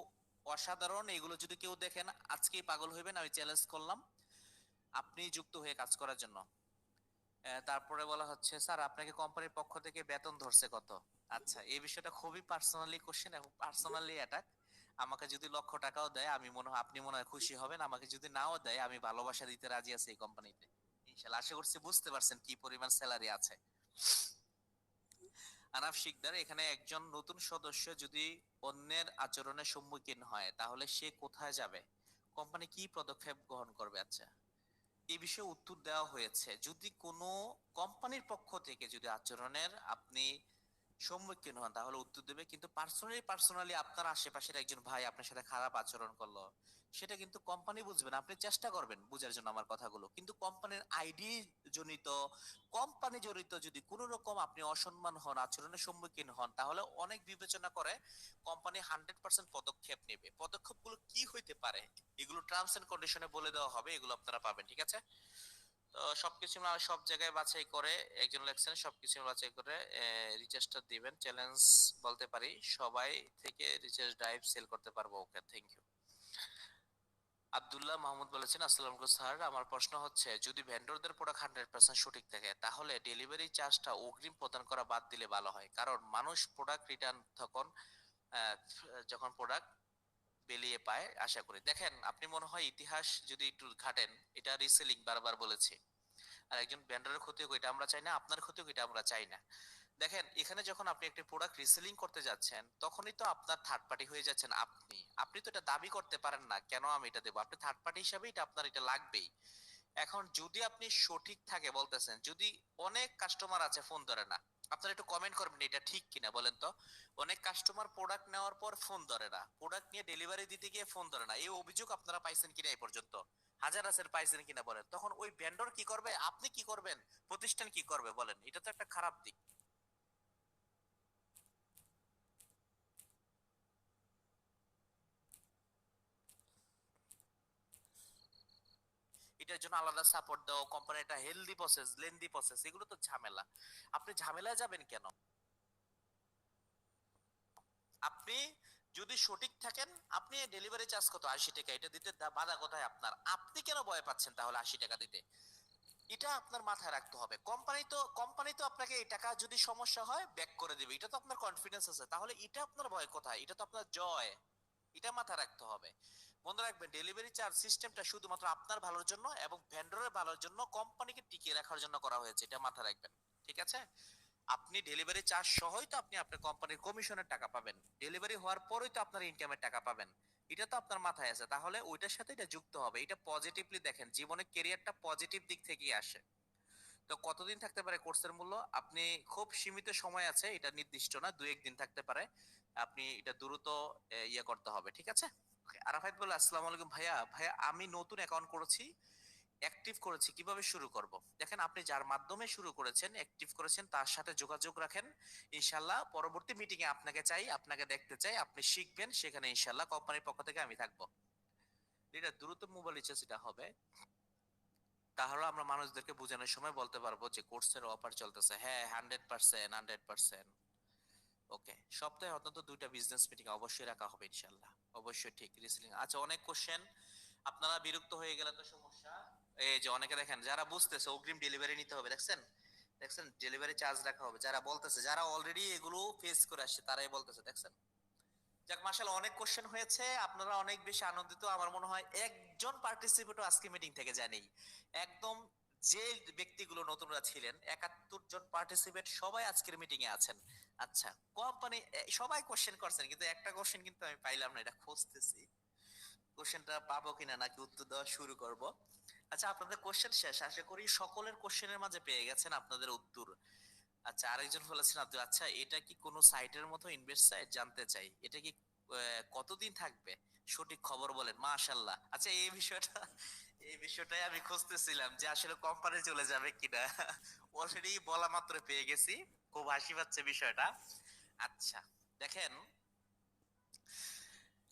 A: অসাধারণ। এগুলো যদি কেউ দেখেন আজকেই পাগল হইবেন, আমি চ্যালেঞ্জ করলাম আপনি যুক্ত হয়ে কাজ করার জন্য। তারপরে বলা হচ্ছে স্যার আপনাকে কোম্পানির পক্ষ থেকে বেতন ধরছে কত? আচ্ছা, এই বিষয়টা খুবই পার্সোনালি কোশ্চেন এবং পার্সোনালি অ্যাটাক। আমাকে যদি 1,00,000 টাকাও দেয় আমি মনে হয় আপনি মনে হয় খুশি হবেন, আমাকে যদি নাও দেয় আমি ভালোবাসা দিতে রাজি আছি এই কোম্পানিতে। ইনশাআল্লাহ। আশা করছি বুঝতে পারছেন কি পরিমাণ স্যালারি আছে। আনাফ শিকদার, এখানে একজন নতুন সদস্য যদি অন্যের আচরণের সম্মুখীন হয় তাহলে সে কোথায় যাবে, কোম্পানি কি পদক্ষেপ গ্রহণ করবে? আচ্ছা, এই বিষয়ে উত্তর দেওয়া হয়েছে। যদি কোনো কোম্পানির পক্ষ থেকে যদি আচরণের আপনি সম্মুখীন হন তাহলে উত্তর দেবে, কিন্তু পার্সোনালি আপনার আশেপাশের একজন ভাই আপনার সাথে খারাপ আচরণ করলো, সেটা কিন্তু কোম্পানি বুঝবে না। আপনি চেষ্টা করবেন বুঝার জন্য আমার কথাগুলো, কিন্তু কোম্পানির আইডি জনিত, কোম্পানি জড়িত যদি কোনো রকম আপনি অসম্মান হন, আচরণের সম্মুখীন হন, তাহলে অনেক বিবেচনা করে কোম্পানি 100% পদক্ষেপ নেবে। পদক্ষেপগুলো কি হইতে পারে এগুলো টার্মস এন্ড কন্ডিশনে বলে দেওয়া হবে, এগুলো আপনারা পাবেন, ঠিক আছে? তো সবকিছু সব জায়গায় বাছাই করে একজন লেখছেন, সবকিছু বাছাই করে রিচার্জটা দিবেন। চ্যালেঞ্জ বলতে পারি সবাই থেকে রিচার্জ ড্রাইভ সেল করতে পারবো। ওকে, থ্যাংক ইউ। আব্দুল্লাহ মাহমুদ বলেছেন আসসালামু আলাইকুম স্যার, আমার প্রশ্ন হচ্ছে যদি ভেন্ডরদের প্রোডাক্ট 100% সঠিক থাকে তাহলে ডেলিভারি চার্জটা অগ্রিম প্রদান করা বাদ দিলে ভালো হয়, কারণ মানুষ প্রোডাক্ট রিটার্ন তখন আহ, যখন প্রোডাক্ট বেরিয়ে পায়। আশা করি দেখেন আপনি মনে হয় ইতিহাস যদি একটু ঘাটেন, এটা রিসেলিং বারবার বলেছি, আর একজন ভেন্ডরের ক্ষতি হোক এটা আমরা চাই না, আপনার ক্ষতি হোক এটা আমরা চাই না। দেখেন এখানে যখন আপনি একটি প্রোডাক্ট রিসেলিং করতে যাচ্ছেন তখনই তো আপনার থার্ড পার্টি হয়ে যাচ্ছেন। আপনি আপনি তো এটা দাবি করতে পারেন না কেন আমি এটা দেবো, আপনি থার্ড পার্টি হিসাবে এটা আপনার এটা লাগবেই। এখন যদি আপনি সঠিক থাকে বলতেছেন, যদি অনেক কাস্টমার আছে ফোন ধরে না, আপনারা একটু কমেন্ট করবেন এটা ঠিক কিনা বলেন তো। অনেক কাস্টমার প্রোডাক্ট নেওয়ার পর ফোন ধরে না, প্রোডাক্ট নিয়ে ডেলিভারি দিতে গিয়ে ফোন ধরে না, এই অভিযোগ আপনারা পাইছেন কিনা এই পর্যন্ত? হাজার হাজার পাইছেন কিনা বলেন? তখন ওই ভেন্ডর কি করবে, আপনি কি করবেন, প্রতিষ্ঠান কি করবে বলেন? এটা তো একটা খারাপ দিক। এটার জন্য আলাদা সাপোর্ট দাও, কোম্পানি একটা হেলদি প্রসেস, লেন্দি প্রসেস, এগুলো তো ঝামেলা। আপনি ঝামেলায় যাবেন কেন? আপনি যদি সঠিক থাকেন, আপনি ডেলিভারি চার্জ কত, 80 টাকা, এটা দিতে বাধা কোথায় আপনার? আপনি কেন ভয় পাচ্ছেন তাহলে 80 টাকা দিতে? এটা আপনার মাথায় রাখতে হবে। কোম্পানি তো আপনাকে এই টাকা যদি সমস্যা হয় ব্যাক করে দিবে, এটা তো আপনার কনফিডেন্স আছে, তাহলে এটা আপনার ভয় কোথায়? এটা তো আপনার জয়। এটা মাথায় রাখতে হবে। মনে রাখবেন ডেলিভারি চার্জ সিস্টেমটা শুধুমাত্র আপনার ভালোর জন্য এবং ভেন্ডরের ভালোর জন্য, কোম্পানিকে টিকিয়ে রাখার জন্য করা হয়েছে, এটা মাথায় রাখবেন, ঠিক আছে? আপনি ডেলিভারি চার্জ সহই তো আপনি আপনার কোম্পানির কমিশনের টাকা পাবেন, ডেলিভারি হওয়ার পরেই তো আপনার ইনকামের টাকা পাবেন। এটা তো আপনার মাথায় আছে, তাহলে ওইটার সাথে এটা যুক্ত হবে। এটা পজিটিভলি দেখেন, জীবনে ক্যারিয়ারটা পজিটিভ দিক থেকেই আসে। তো কতদিন থাকতে পারে কোর্সের মূল্য? আপনি খুব সীমিত সময় আছে, এটা নির্দিষ্ট না, 2-1 দিন থাকতে পারে। আপনি এটা দ্রুত ইয়ে করতে হবে, ঠিক আছে? Okay, আরাফাত বলে আসসালামু আলাইকুম ভাইয়া, ভাইয়া আমি নতুন অ্যাকাউন্ট করেছি, অ্যাক্টিভ করেছি, কিভাবে শুরু করব? দেখেন আপনি যার মাধ্যমে শুরু করেছেন, অ্যাক্টিভ করেছেন, তার সাথে যোগাযোগ রাখেন। ইনশাল্লাহ পরবর্তী মিটিং এ আপনাকে চাই, আপনাকে দেখতে চাই, আপনি শিখবেন সেখানে, ইনশাল্লাহ কোম্পানির পক্ষ থেকে আমি থাকবো। এটা দ্রুত মোবাইল রিচার্জ এটা হবে, তাহলে আমরা মানুষদেরকে বোঝানোর সময় বলতে পারবো যে কোর্সের অফার চলতেছে। হ্যাঁ, 100%, 100%। ওকে, সপ্তাহে অন্তত 2টা বিজনেস মিটিং অবশ্যই রাখা হবে ইনশাল্লাহ। অবশ্যই ঠিক, রিসেলিং। আচ্ছা, অনেক কোশ্চেন, আপনারা বিরক্ত হয়ে গেলে তো সমস্যা। এই যে অনেকে দেখেন যারা বুঝতেছে অগ্রিম ডেলিভারি নিতে হবে, দেখছেন দেখছেন ডেলিভারি চার্জ রাখা হবে, যারা বলতেছে, যারা অলরেডি এগুলো ফেস করে আসছে তারাই বলতেছে, দেখছেন? যাক মাশাআল্লাহ, অনেক কোশ্চেন হয়েছে, আপনারা অনেক বেশি আনন্দিত। আমার মনে হয় একজন পার্টিসিপেটও আজকে মিটিং থেকে জানেই, একদম যে ব্যক্তিগুলো নতুনরা ছিলেন, 71 জন পার্টিসিপেট সবাই আজকের মিটিং এ আছেন। আচ্ছা, কোম্পানি সবাই কোশ্চেন করছেন, কিন্তু একটা কোশ্চেন কিন্তু আমি পাইলাম না, এটা খুঁজতেছি। কোশ্চেনটা পাবো কিনা নাকি উত্তর দেওয়া শুরু করব? আচ্ছা, আপনাদের কোশ্চেন শেষ, আশা করি সকলের কোশ্চেনের মাঝে পেয়ে গেছেন আপনাদের উত্তর। আচ্ছা, আরেকজন বলেছেন আব্দুল, আচ্ছা এটা কি কোনো সাইটের মতো ইনভেস্ট সাইট, জানতে চাই এটা কি কতদিন থাকবে, সঠিক খবর বলেন। মাশাআল্লাহ, আচ্ছা এই বিষয়টা এই বিষয়টাই আমি খুঁজতেছিলাম যে আসলে কোম্পানি চলে যাবে কিনা। অলরেডি বলা মাত্র পেয়ে গেছি। খুব হাসি পাচ্ছে বিষয়টা। আচ্ছা, দেখেন,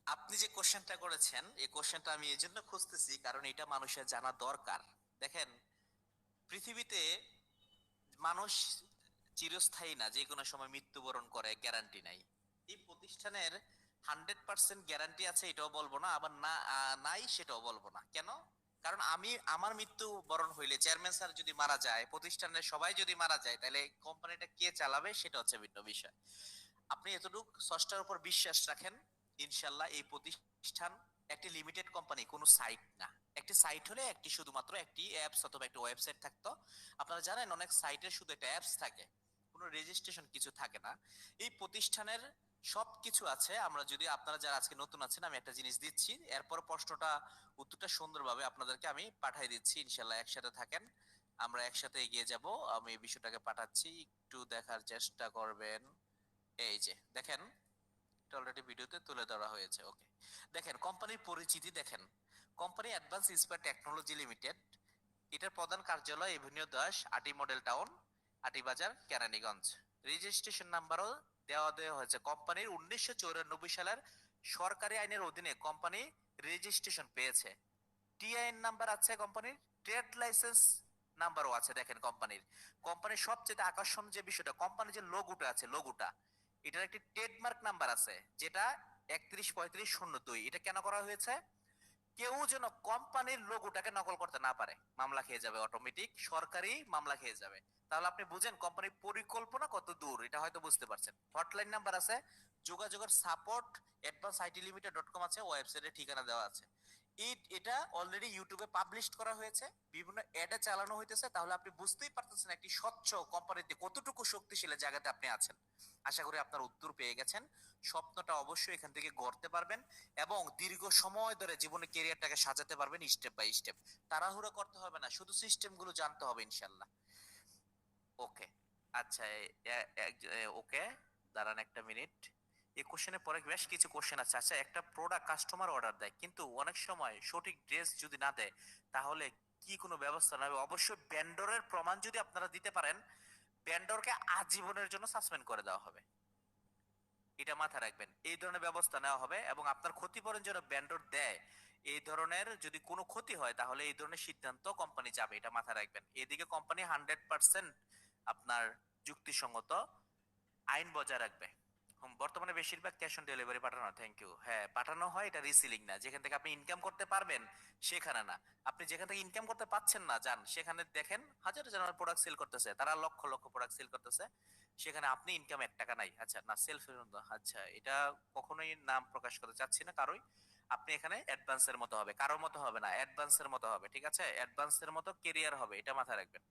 A: আপনি যে কোশ্চেনটা করেছেন এই কোশ্চেনটা আমি এই জন্য খুঁজতেছি কারণ এটা মানুষের জানা দরকার। দেখেন, পৃথিবীতে মানুষ চিরস্থায়ী না, যে কোনো সময় মৃত্যুবরণ করে গ্যারান্টি নাই। এই প্রতিষ্ঠানের 100% গ্যারান্টি আছে এটাও বলবো না, আবার না নাই সেটাও বলবো না। কেন? কারণ আমি আমার মৃত্যুবরণ হইলে, চেয়ারম্যান স্যার যদি মারা যায়, প্রতিষ্ঠানের সবাই যদি মারা যায়, তাহলে কোম্পানিটা কে চালাবে সেটা হচ্ছে ভিন্ন বিষয়। আপনি এতটুকু স্রষ্টার উপর বিশ্বাস রাখেন, ইনশাল্লাহ এই প্রতিষ্ঠান একটি লিমিটেড কোম্পানি, কোনো সাইট না। একটি সাইট হলে একটি শুধুমাত্র একটি অ্যাপস অথবা একটি ওয়েবসাইট থাকতো। আপনারা জানেন অনেক সাইটের শুধু একটা অ্যাপস থাকে, কোনো রেজিস্ট্রেশন কিছু থাকে না। এই প্রতিষ্ঠানের সবকিছু আছে। আমরা যদি, আপনারা যারা আজকে নতুন আছেন, আমি একটা জিনিস দিচ্ছি, এরপর প্রশ্নটা উত্তরটা সুন্দরভাবে আপনাদেরকে আমি পাঠিয়ে দিচ্ছি, ইনশাল্লাহ একসাথে থাকেন, আমরা একসাথে এগিয়ে যাব। আমি এই বিষয়টাকে পাঠাচ্ছি, একটু দেখার চেষ্টা করবেন। এই যে দেখেন, এটা অলরেডি ভিডিওতে তুলে ধরা হয়েছে। ওকে, দেখেন কোম্পানির পরিচিতি দেখেন। কোম্পানি অ্যাডভান্স ইস্পাত টেকনোলজি লিমিটেড, এটার প্রধান কার্যালয় এভিনিউ 10, আটি মডেল টাউন, আটি বাজার, কেরানীগঞ্জ। রেজিস্ট্রেশন নাম্বারও দেওয়া হয়েছে। কোম্পানির 1994 সালের সরকারি আইনের অধীনে কোম্পানি রেজিস্ট্রেশন পেয়েছে। টিআইএন নাম্বার আছে কোম্পানির, ট্রেড লাইসেন্স নাম্বারও আছে। দেখেন কোম্পানির সবচেয়ে আকর্ষণ যে বিষয়টা, কোম্পানির যে লোগোটা আছে, লোগোটা, এটার একটি ট্রেডমার্ক নাম্বার আছে, যেটা 313502। এটা কেন করা হয়েছে? কেউ যেন কোম্পানির লোগোটাকে নকল করতে না পারে, মামলা খেয়ে যাবে, অটোমেটিক সরকারি মামলা খেয়ে যাবে। তাহলে আপনি বুঝেন কোম্পানির পরিকল্পনা কত দূর, এটা হয়তো বুঝতে পারছেন। হটলাইন নাম্বার আছে, যোগাযোগের সাপোর্ট advancedITlimited.com আছে, ওয়েবসাইটে ঠিকানা দেওয়া আছে। এটা অলরেডি ইউটিউবে পাবলিশ করা হয়েছে, বিভিন্ন অ্যাডে চালানো হইতেছে। তাহলে আপনি বুঝতেই পারতেছেন একটি স্বচ্ছ কোম্পানিতে কতটুকু শক্তিশালী জায়গাতে আপনি আছেন। আশা করি আপনার উত্তর পেয়ে গেছেন। স্বপ্নটা অবশ্যই এখান থেকে গড়তে পারবেন এবং দীর্ঘ সময় ধরে জীবনে ক্যারিয়ারটাকে সাজাতে পারবেন স্টেপ বাই স্টেপ। তাড়াহুড়ো করতে হবে না, শুধু সিস্টেম গুলো জানতে হবে ইনশাল্লাহ। ওকে, আচ্ছা, ওকে, দাঁড়ান একটা মিনিট। এই কোশ্চেনের পরে বেশ কিছু কোশ্চেন আছে। আচ্ছা, একটা প্রোডাক্ট কাস্টমার অর্ডার দেয় কিন্তু অনেক সময় সঠিক ড্রেস যদি না দেয়, তাহলে কি কোনো ব্যবস্থা নেবে? অবশ্যই ভেন্ডরের প্রমাণ যদি আপনারা দিতে পারেন, ভেন্ডরকে আজীবনের জন্য সাসপেন্ড করে দেওয়া হবে। এটা মাথায় রাখবেন, এই ধরনের ব্যবস্থা নেওয়া হবে। এবং আপনার ক্ষতিপূরণ যেন ভেন্ডর দেয়। এই ধরনের যদি কোনো ক্ষতি হয় তাহলে এই ধরনের সিদ্ধান্ত কোম্পানি যাবে, এটা মাথায় রাখবেন। এদিকে কোম্পানি 100% আপনার যুক্তিসঙ্গত আইন বজায় রাখবে। বর্তমানে বেশিরভাগ ক্যাশ অন ডেলিভারি পাঠানো, থ্যাংক ইউ, হ্যাঁ পাঠানো হয়। এটা রিসিলিং না, যেখান থেকে আপনি ইনকাম করতে পারবেন সেখানে না। আপনি যেখান থেকে ইনকাম করতে পাচ্ছেন না, যান সেখানে দেখেন হাজার হাজার প্রোডাক্ট সেল করতেছে, তারা লক্ষ লক্ষ প্রোডাক্ট সেল করতেছে, সেখানে আপনি ইনকাম 1 টাকা নাই। আচ্ছা না, সেলফ, আচ্ছা এটা কখনোই নাম প্রকাশ করতে চাচ্ছি না কারোই। আপনি এখানে অ্যাডভান্সের মতো হবে, কারোর মতো হবে না, অ্যাডভান্সের মতো হবে, ঠিক আছে? অ্যাডভান্সের মতো কেরিয়ার হবে, এটা মাথায় রাখবেন।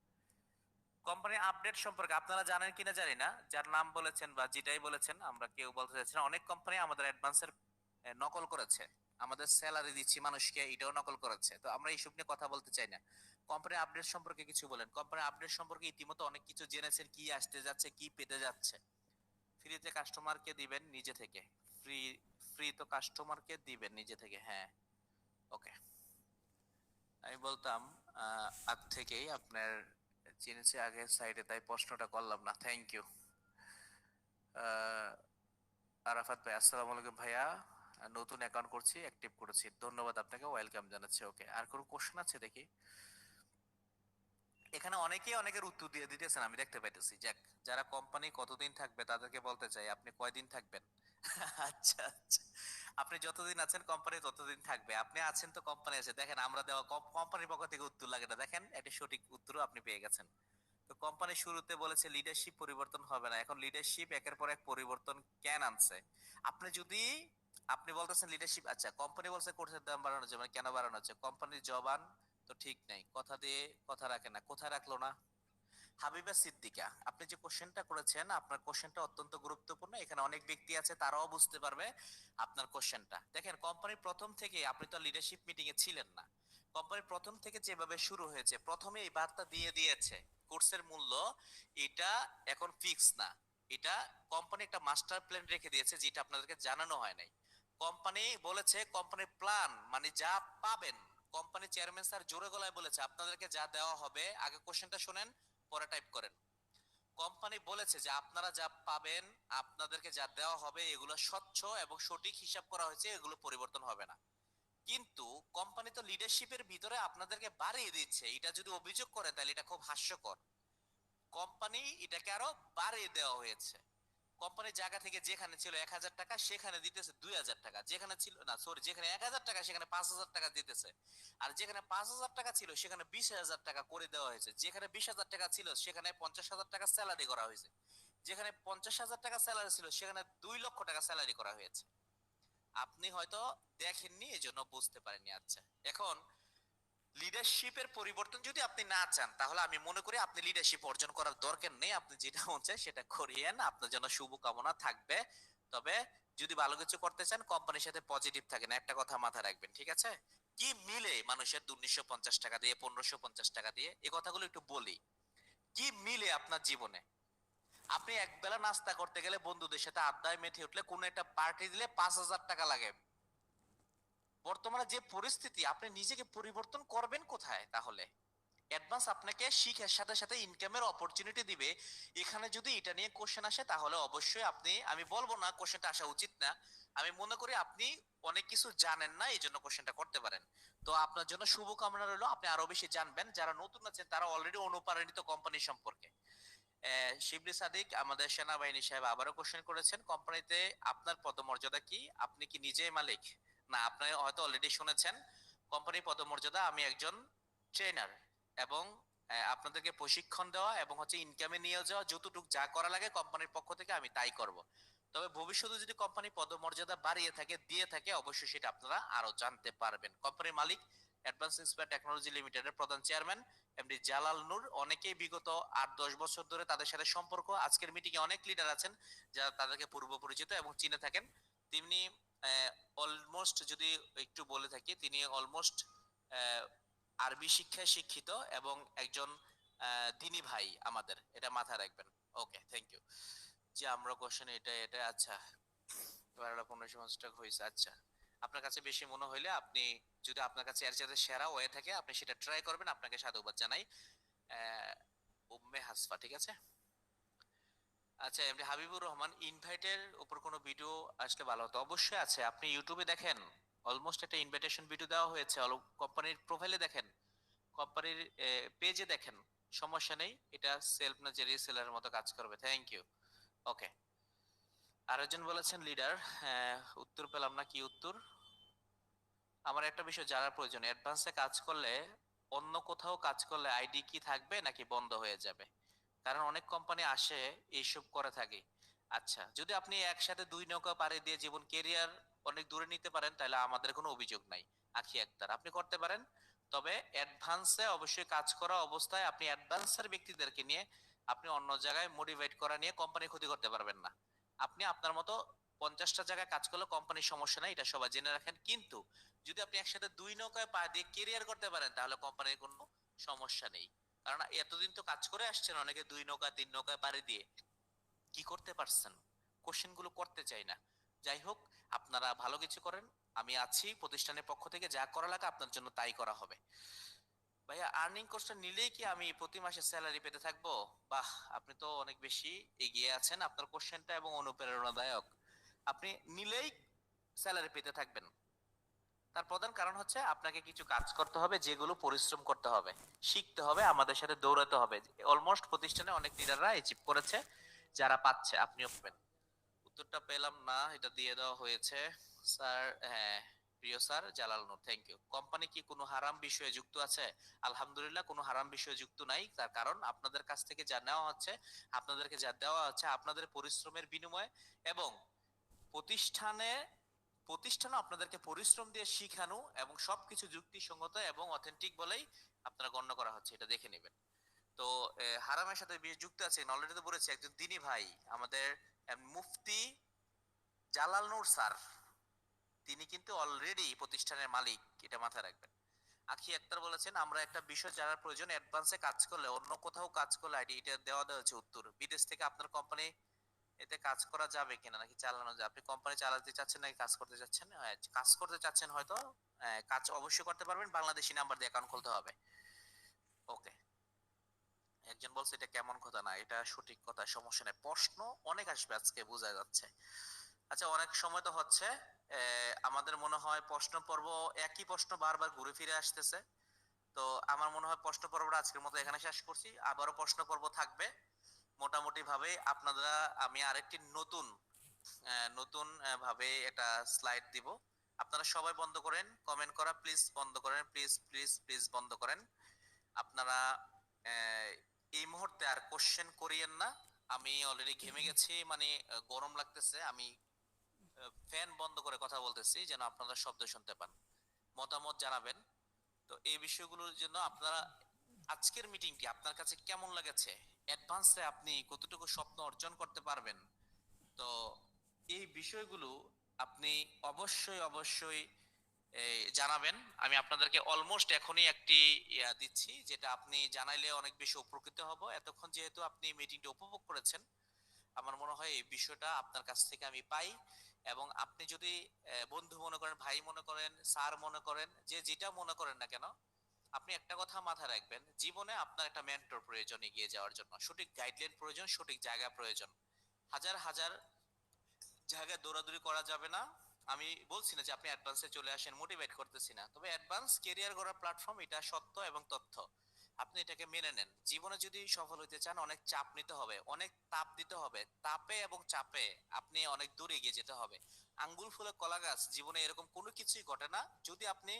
A: কোম্পানির আপডেট সম্পর্কে আপনারা জানেন কিনা জানি না, যার নাম বলেছেন বা যেটাই বলেছেন আমরা কেউ বলতে চাচ্ছি না। অনেক কোম্পানি আমাদের অ্যাডভান্সের নকল করেছে, আমাদের স্যালারি দিচ্ছি মানুষকে, এটাও নকল করেছে। তো আমরা এইসব নিয়ে কথা বলতে চাই না। কোম্পানির আপডেট সম্পর্কে কিছু বলেন। কোম্পানির আপডেট সম্পর্কে ইতিমধ্যে অনেক কিছু জেনেছেন, কি আসতে যাচ্ছে, কি পেতে যাচ্ছে। ফ্রিতে কাস্টমারকে দিবেন নিজে থেকে, ফ্রি, ফ্রি তো কাস্টমারকে দিবেন নিজে থেকে, হ্যাঁ। ওকে, আমি বলতাম আগ থেকেই আপনার চিনেছি আগের সাইডে, তাই প্রশ্নটা করলাম না, থ্যাংক ইউ। আরাফাত ভাই, আসসালামু আলাইকুম ভাইয়া, নতুন অ্যাকাউন্ট করছি, অ্যাক্টিভ করেছি, ধন্যবাদ আপনাকে, ওয়েলকাম জানাচ্ছি। ওকে, আর কোনো কোশ্চেন আছে দেখি? এখানে অনেকেই অনেকের উত্তর দিয়ে দিতেছেন, আমি দেখতে পাইতেছি। যাক, যারা কোম্পানি কতদিন থাকবে তাদেরকে বলতে চাই, আপনি কয়দিন থাকবেন? আচ্ছা আচ্ছা, আপনি যতদিন আছেন কোম্পানি ততদিন থাকবে। আপনি আছেন তো কোম্পানি আছে। দেখেন আমরা দেওয়া কোম্পানির পক্ষ থেকে উত্তর লাগে না, দেখেন একটা সঠিক উত্তরও আপনি পেয়ে গেছেন। তো কোম্পানি শুরুতে বলেছে লিডারশিপ পরিবর্তন হবে না, এখন লিডারশিপ একের পর এক পরিবর্তন কেন আনছে? আপনি যদি, আপনি বলতেছেন লিডারশিপ, আচ্ছা কোম্পানি বলছে কোর্সের দাম বাড়ানো যাবে না, কেন বাড়ানো হচ্ছে? কোম্পানির জবান তো ঠিক নাই, কথা দিয়ে কথা রাখে না, কোথায় রাখলো না? হাবিবা সিদ্দিকা, আপনি যে কোশ্চেনটা করেছেন, আপনার কোশ্চেনটা অত্যন্ত গুরুত্বপূর্ণ। এখানে অনেক ব্যক্তি আছে, তারাও বুঝতে পারবে আপনার কোশ্চেনটা। দেখেন কোম্পানির প্রথম থেকে, আপনি তো লিডারশিপ মিটিং এ ছিলেন না, কোম্পানির প্রথম থেকে যেভাবে শুরু হয়েছে, প্রথমে এই বার্তা দিয়ে দিয়েছে কোর্সের মূল্য এটা এখন ফিক্স না। এটা কোম্পানি একটা মাস্টার প্ল্যান রেখে দিয়েছে, যেটা আপনাদেরকে জানানো হয় নাই। কোম্পানি বলেছে কোম্পানির প্ল্যান মানে যা পাবেন কোম্পানি চেয়ারম্যান স্যার জোরে গলায় বলেছে আপনাদেরকে যা দেওয়া হবে, আগে কোশ্চেনটা শুনেন পরে টাইপ করেন। কোম্পানি বলেছে যে আপনারা যা পাবেন, আপনাদেরকে যা দেওয়া হবে এগুলো স্বচ্ছ এবং সঠিক হিসাব করা হয়েছে, এগুলো পরিবর্তন হবে না। কিন্তু কোম্পানি তো লিডারশিপের ভিতরে আপনাদেরকে বাড়িয়ে দিচ্ছে, এটা যদি অভিযোগ করে তাহলে এটা খুব হাস্যকর। কোম্পানি এটাকে আরো বাড়িয়ে দেওয়া হয়েছে। কোম্পানির জায়গা থেকে যেখানে ছিল 1,000 টাকা সেখানে দিতেছে 2,000 টাকা, যেখানে ছিল না সরি যেখানে 1,000 টাকা সেখানে 5,000 টাকা দিতেছে। আর যেখানে 5,000 টাকা ছিল সেখানে 20,000 টাকা করে দেওয়া হয়েছে। যেখানে 20,000 টাকা ছিল সেখানে 50,000 টাকা স্যালারি করা হয়েছে। যেখানে 50,000 টাকা স্যালারি ছিল সেখানে 2 লক্ষ টাকা স্যালারি করা হয়েছে। আপনি হয়তো দেখেননি, এই জন্য বুঝতে পারেননি। আচ্ছা, এখন লিডারশিপের পরিবর্তন যদি আপনি না চান তাহলে আমি মনে করি আপনি লিডারশিপ অর্জন করার দরকার নেই। আপনি যেটা মন চায় সেটা করিয়েন, আপনার জন্য শুভকামনা থাকবে। তবে যদি ভালো কিছু করতে চান কোম্পানির সাথে পজিটিভ থাকেন, একটা কথা মাথায় রাখবেন, ঠিক আছে? কি মিলে মানুষের 1950 টাকা দিয়ে, 1550 টাকা দিয়ে, এই কথাগুলো একটু বলি। কি মিলে আপনার জীবনে? আপনি একবেলা নাস্তা করতে গেলে বন্ধুদের সাথে আড্ডায় মেতে উঠলে কোন একটা পার্টি দিলে 5,000 টাকা লাগে। বর্তমানে যে পরিস্থিতি, আপনি নিজেকে পরিবর্তন করবেন কোথায় তাহলে? অ্যাডভান্স আপনাকে শিখার সাথে সাথে ইনকামের অপরচুনিটি দিবে। এখানে যদি এটা নিয়ে কোশ্চেন আসে তাহলে অবশ্যই আপনি, আমি বলবো না কোশ্চেনটা আসা উচিত না, আমি মনে করি আপনি অনেক কিছু জানেন না, এই জন্য কোশ্চেনটা করতে পারেন। তো আপনার জন্য শুভকামনা রইলো, আপনি আরো বেশি জানবেন। যারা নতুন আছেন তারা অলরেডি অনুপ্রাণিত কোম্পানি সম্পর্কে। শিবলি সাদিক আমাদের সেনাবাহিনী সাহেব আবারও কোশ্চেন করেছেন, কোম্পানিতে আপনার পদমর্যাদা কি, আপনি কি নিজেই মালিক? না, আপনি হয়তো অলরেডি শুনেছেন। কোম্পানির পদমর্যাদা, আমি একজন ট্রেনার এবং আপনাদেরকে প্রশিক্ষণ দেওয়া এবং হচ্ছে ইনকামে নিয়ে যাওয়া, যতটুকু যা করা লাগে কোম্পানির পক্ষ থেকে আমি তাই করব। তবে ভবিষ্যতে যদি কোম্পানি পদমর্যাদা বাড়িয়ে থাকে, দিয়ে থাকে, অবশ্যই সেটা আপনারা আরো জানতে পারবেন। কোম্পানির মালিক অ্যাডভান্স ইন্সপায়ার টেকনোলজি লিমিটেডের প্রধান চেয়ারম্যান এমডি জালাল নূর। অনেকেই বিগত 8-10 বছর ধরে তাদের সাথে সম্পর্ক। আজকের মিটিং এ অনেক লিডার আছেন যারা তাদেরকে পূর্ব পরিচিত এবং চিনে থাকেন। তিনি অলমোস্ট যদি একটু বলে থাকি, তিনি অলমোস্ট আরবি শিক্ষায় শিক্ষিত এবং একজন দিনী ভাই আমাদের, এটা মাথায় রাখবেন। ওকে, থ্যাংক ইউ। যে আমরা কোশ্চেন এটা এটা আচ্ছা, 12-15 টাকা হয়েছে। আচ্ছা, আপনার কাছে বেশি মনে হইলে আপনি, যদি আপনার কাছে এর চাইতে সেরা হয়ে থাকে আপনি সেটা ট্রাই করবেন। আপনাকে সাধুবাদ জানাই। আহ, উম্মে হাসফা, ঠিক আছে। আচ্ছা, এমনি হাবিবুর রহমান, ইনভাইটের উপর কোনো ভিডিও আসলে ভালো হতো। অবশ্যই আছে, আপনি ইউটিউবে দেখেন, অলমোস্ট একটা ইনভিটেশন ভিডিও দেওয়া হয়েছে। কোম্পানির প্রোফাইলে দেখেন, কোম্পানির পেজে দেখেন, সমস্যা নেই। এটা সেলফ না যে রিসেলারের মতো কাজ করবে। Thank you. ওকে, আরেকজন বলেছেন লিডার, উত্তর পেলাম না, কি উত্তর? আমার একটা বিষয় জানার প্রয়োজন, অ্যাডভান্সে কাজ করলে অন্য কোথাও কাজ করলে আইডি কি থাকবে নাকি বন্ধ হয়ে যাবে? কারণ অনেক কোম্পানি আসে এইসব করে থাকে। আচ্ছা, যদি আপনি একসাথে 2 নৌকা পাড়ি দিয়ে জীবন কেরিয়ার অনেক দূরে নিতে পারেন তাহলে আমাদের কোনো অভিযোগ নাই। আখি একতার, আপনি করতে পারেন। তবে অ্যাডভান্সে অবশ্যই কাজ করা অবস্থায় আপনি অ্যাডভান্সের ব্যক্তিদেরকে নিয়ে আপনি অন্য জায়গায় মোটিভেট করা নিয়ে কোম্পানি ক্ষতি করতে পারবেন না। আপনি আপনার মতো 50টা জায়গায় কাজ করলে কোম্পানির সমস্যা নাই, এটা সবাই জেনে রাখেন। কিন্তু যদি আপনি একসাথে 2 নৌকায় পা দিয়ে কেরিয়ার করতে পারেন তাহলে কোম্পানির কোনো সমস্যা নেই। কারণ এতদিন তো কাজ করে আসছেন, অনেকে 2 নৌকা 3 নৌকায় পাড়ি দিয়ে কি করতে পারছেন, কোশ্চেন গুলো করতে চাই না। যাই হোক, আপনারা ভালো কিছু করেন, আমি আছি, প্রতিষ্ঠানের পক্ষ থেকে যা করা লাগে আপনার জন্য তাই করা হবে। ভাইয়া, আর্নিং কোর্সটা নিলেই কি আমি প্রতি মাসে স্যালারি পেতে থাকবো? বাহ, আপনি তো অনেক বেশি এগিয়ে আছেন, আপনার কোশ্চেনটা এবং অনুপ্রেরণাদায়ক। আপনি নিলেই স্যালারি পেতে থাকবেন। তার প্রধান কারণ হচ্ছে আপনাকে কিছু কাজ করতে হবে, যেগুলো পরিশ্রম করতে হবে, শিখতে হবে, আমাদের সাথে দৌড়াতে হবে। অলমোস্ট প্রতিষ্ঠানে অনেক লিডাররা অ্যাচিভ করেছে, যারা পাচ্ছে আপনিও পাবেন। উত্তরটা পেলাম না, এটা দিয়ে দেওয়া হয়েছে স্যার। হ্যাঁ, প্রিয় sir Jalal Noor, thank you. Company কি কোনো হারাম বিষয়ে যুক্ত আছে? আলহামদুলিল্লাহ, কোনো হারাম বিষয়ে যুক্ত নাই। তার কারণ আপনাদের কাছ থেকে যা নেওয়া হচ্ছে, আপনাদেরকে যা দেওয়া হচ্ছে আপনাদের পরিশ্রমের বিনিময়ে, এবং প্রতিষ্ঠানে প্রতিষ্ঠানও আপনাদেরকে পরিশ্রম দিয়ে শিখানো এবং সবকিছু যুক্তিসঙ্গত এবং অথেন্টিক বলেই আপনারা গণ্য করা হচ্ছে, এটা দেখে নেবেন। তো হারামের সাথে বেশ যুক্ত আছেন, অলরেডি তো বলেছি, একজন দিনী ভাই আমাদের মুফতি জালাল নূর স্যার, তিনি কিন্তু অলরেডি প্রতিষ্ঠানের মালিক, এটা মাথায় রাখবেন। আখি আক্তার বলেছেন, আমরা একটা বিষয় জানার প্রয়োজন, অ্যাডভান্সে কাজ করলে অন্য কোথাও কাজ করলে আইডি, এটা দেওয়া হচ্ছে উত্তর। বিদেশ থেকে আপনার কোম্পানি এতে কাজ করা যাবে কিনা নাকি চালানো যাবে? আপনি কোম্পানি চালাতে চাচ্ছেন নাকি কাজ করতে চাচ্ছেন? কাজ করতে চাচ্ছেন হয়তো, কাজ অবশ্যই করতে পারবেন, বাংলাদেশি নাম্বার দিয়ে অ্যাকাউন্ট খুলতে হবে। ওকে। একজন বলছে এটা কেমন কথা, না এটা সঠিক কথা, সমস্যা নেই, প্রশ্ন অনেক আসবে আজকে বোঝা যাচ্ছে। আচ্ছা, অনেক সময় তো হচ্ছে আমাদের মনে হয় প্রশ্ন পর্ব একই প্রশ্ন বারবার ঘুরে ফিরে আসতেছে। তো আমার মনে হয় প্রশ্ন পর্বটা আজকের মতো এখানে শেষ করছি, আবারও প্রশ্ন পর্ব থাকবে মোটামুটি ভাবে। আপনারা, আমি আরেকটি নতুন নতুন ভাবে একটা স্লাইড দিব, আপনারা সবাই বন্ধ করেন, কমেন্ট করা প্লিজ বন্ধ করেন, প্লিজ প্লিজ প্লিজ বন্ধ করেন। আপনারা আহ, এই মুহূর্তে আর কোশ্চেন করিয়েন না। আমি অলরেডি ঘেমে গেছি, মানে গরম লাগতেছে, আমি ফ্যান বন্ধ করে কথা বলতেছি যেন আপনারা শব্দ শুনতে পান। মতামত জানাবেন। তো এই বিষয়গুলোর জন্য আপনারা, আজকের মিটিংটি আপনার কাছে কেমন লেগেছে, অ্যাডভান্সে আপনি কতটুকু স্বপ্ন অর্জন করতে পারবেন, তো এই বিষয়গুলো আপনি অবশ্যই অবশ্যই জানাবেন। আমি আপনাদেরকে অলমোস্ট এখনই একটি দিচ্ছি, যেটা আপনি জানাইলে অনেক বেশি উপকৃত হব। এতক্ষণ যেহেতু আপনি মিটিংটা উপভোগ করেছেন, আমার মনে হয় এই বিষয়টা আপনার কাছ থেকে আমি পাই। এবং আপনি যদি বন্ধু মনে করেন, ভাই মনে করেন, স্যার মনে করেন, যে যেটা মনে করেন না কেন, আপনি একটা কথা মাথায় রাখবেন, জীবনে আপনার একটা মেন্টর প্রয়োজন এগিয়ে যাওয়ার জন্য, সঠিক গাইডলাইন প্রয়োজন, সঠিক জায়গা প্রয়োজন। হাজার হাজার জায়গায় দৌড়াদৌড়ি করা যাবে না। আমি বলছি না যে আপনি অ্যাডভান্সে চলে আসেন, মোটিভেট করতেছি না, তবে অ্যাডভান্স কেরিয়ার গড়ার প্ল্যাটফর্ম, এটা সত্য এবং তথ্য। আপনি এটাকে মেনে নেন। জীবনে যদি সফল হতে চান, অনেক চাপ নিতে হবে, অনেক তাপ দিতে হবে, তাপে এবং চাপে আপনি অনেক দূর এগিয়ে যেতে হবে। আঙ্গুল ফুলে কলা গাছ, জীবনে এরকম কোনো কিছুই ঘটে না। যদি আপনি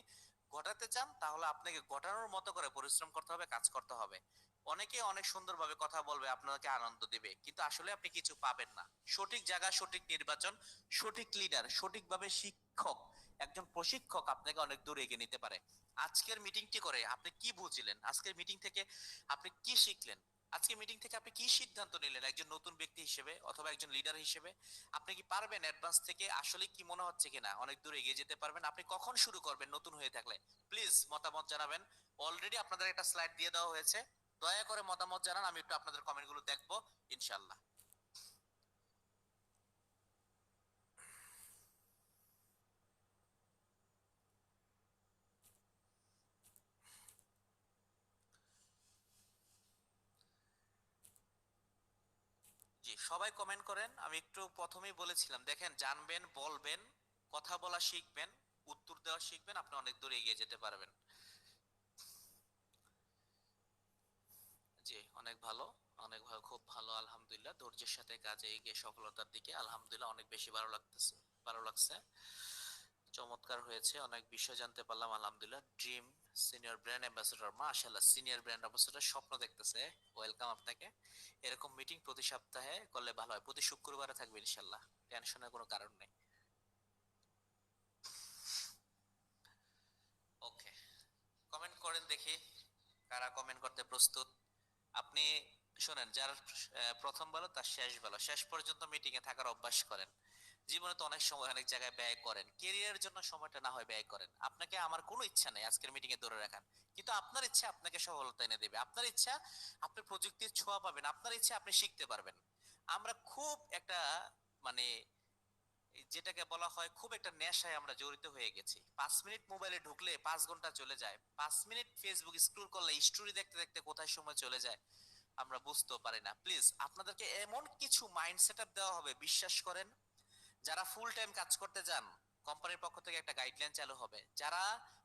A: ঘটাতে চান, তাহলে আপনাকে ঘটানোর মতো করে পরিশ্রম করতে হবে, কাজ করতে হবে। অনেকে অনেক সুন্দরভাবে কথা বলবে, আপনাকে আনন্দ দিবে, কিন্তু আসলে আপনি কিছু পাবেন না। সঠিক জায়গা, সঠিক নির্বাচন, সঠিক লিডার, সঠিকভাবে শিক্ষক, একজন প্রশিক্ষক আপনাকে অনেক দূর এগিয়ে নিতে পারে। আজকের মিটিংটি করে আপনি কি বুঝলেন? আজকের মিটিং থেকে আপনি কি শিখলেন? আজকে মিটিং থেকে আপনি কি সিদ্ধান্ত নিলেন একজন নতুন ব্যক্তি হিসেবে অথবা একজন লিডার হিসেবে? আপনি কি পারবেন অ্যাডভান্স থেকে, আসলে কি মনে হচ্ছে কিনা অনেক দূর এগিয়ে যেতে পারবেন? আপনি কখন শুরু করবেন নতুন হয়ে থাকলে? প্লিজ মতামত জানাবেন। অলরেডি আপনাদের একটা স্লাইড দিয়ে দেওয়া হয়েছে, দয়া করে মতামত জানান, আমি একটু আপনাদের কমেন্ট গুলো দেখবো ইনশাল্লাহ। জি, সবাই কমেন্ট করেন। আমি একটু প্রথমেই বলেছিলাম, দেখেন, জানবেন, বলবেন, কথা বলা শিখবেন, উত্তর দেওয়া শিখবেন, আপনি অনেক দূর এগিয়ে যেতে পারবেন। জি, অনেক ভালো, অনেক ভালো, খুব ভালো, আলহামদুলিল্লাহ। ধৈর্যের সাথে কাজে এগিয়ে সফলতার দিকে, আলহামদুলিল্লাহ, অনেক বেশি ভালো লাগতেছে, ভালো লাগছে। চমৎকার হয়েছে, অনেক বিষয় জানতে পারলাম, আলহামদুলিল্লাহ। ড্রিম সিনিয়র ব্র্যান্ড অ্যাম্বাসেডর, মাশাআল্লাহ, সিনিয়র ব্র্যান্ড অ্যাম্বাসেডর স্বপ্ন দেখতেছে, ওয়েলকাম আপনাকে। এরকম মিটিং প্রতি সপ্তাহে করলে ভালো হয়, প্রতি শুক্রবারে থাকবে ইনশাআল্লাহ, টেনশনের কোনো কারণ নেই। ওকে, কমেন্ট করেন দেখি, কারা কমেন্ট করতে প্রস্তুত। আপনি শোনেন, যার প্রথম ভালো তার শেষ ভালো, শেষ পর্যন্ত মিটিং এ থাকার অভ্যাস করেন। জীবনে তো অনেক সময় অনেক জায়গায় ব্যয় করেন, কেরিয়ারের জন্য সময়টা না হয় ব্যয় করেন। আপনাকে, আমার কোনো ইচ্ছা নেই আজকের মিটিং এ ধরে রাখার, কিন্তু আপনার ইচ্ছা আপনাকে সফলতা এনে দেবে, আপনার ইচ্ছা আপনি প্রযুক্তির ছোঁয়া পাবেন, আপনার ইচ্ছা আপনি শিখতে পারবেন। আমরা খুব একটা, মানে যেটাকে বলা হয় খুব একটা নেশায় আমরা জড়িত হয়ে গেছি। 5 মিনিট মোবাইলে ঢুকলে 5 ঘন্টা চলে যায়, 5 মিনিট ফেসবুক স্ক্রল করলে স্টোরি দেখতে দেখতে কোথায় সময় চলে যায় আমরা বুঝতেও পারি না। প্লিজ আপনাদেরকে এমন কিছু মাইন্ড সেট আপ দেওয়া হবে, বিশ্বাস করেন, যারা ফুল টাইম কাজ করতে যান, কোম্পানির পক্ষ থেকে একটা গাইডলাইন চালু হবে। যারা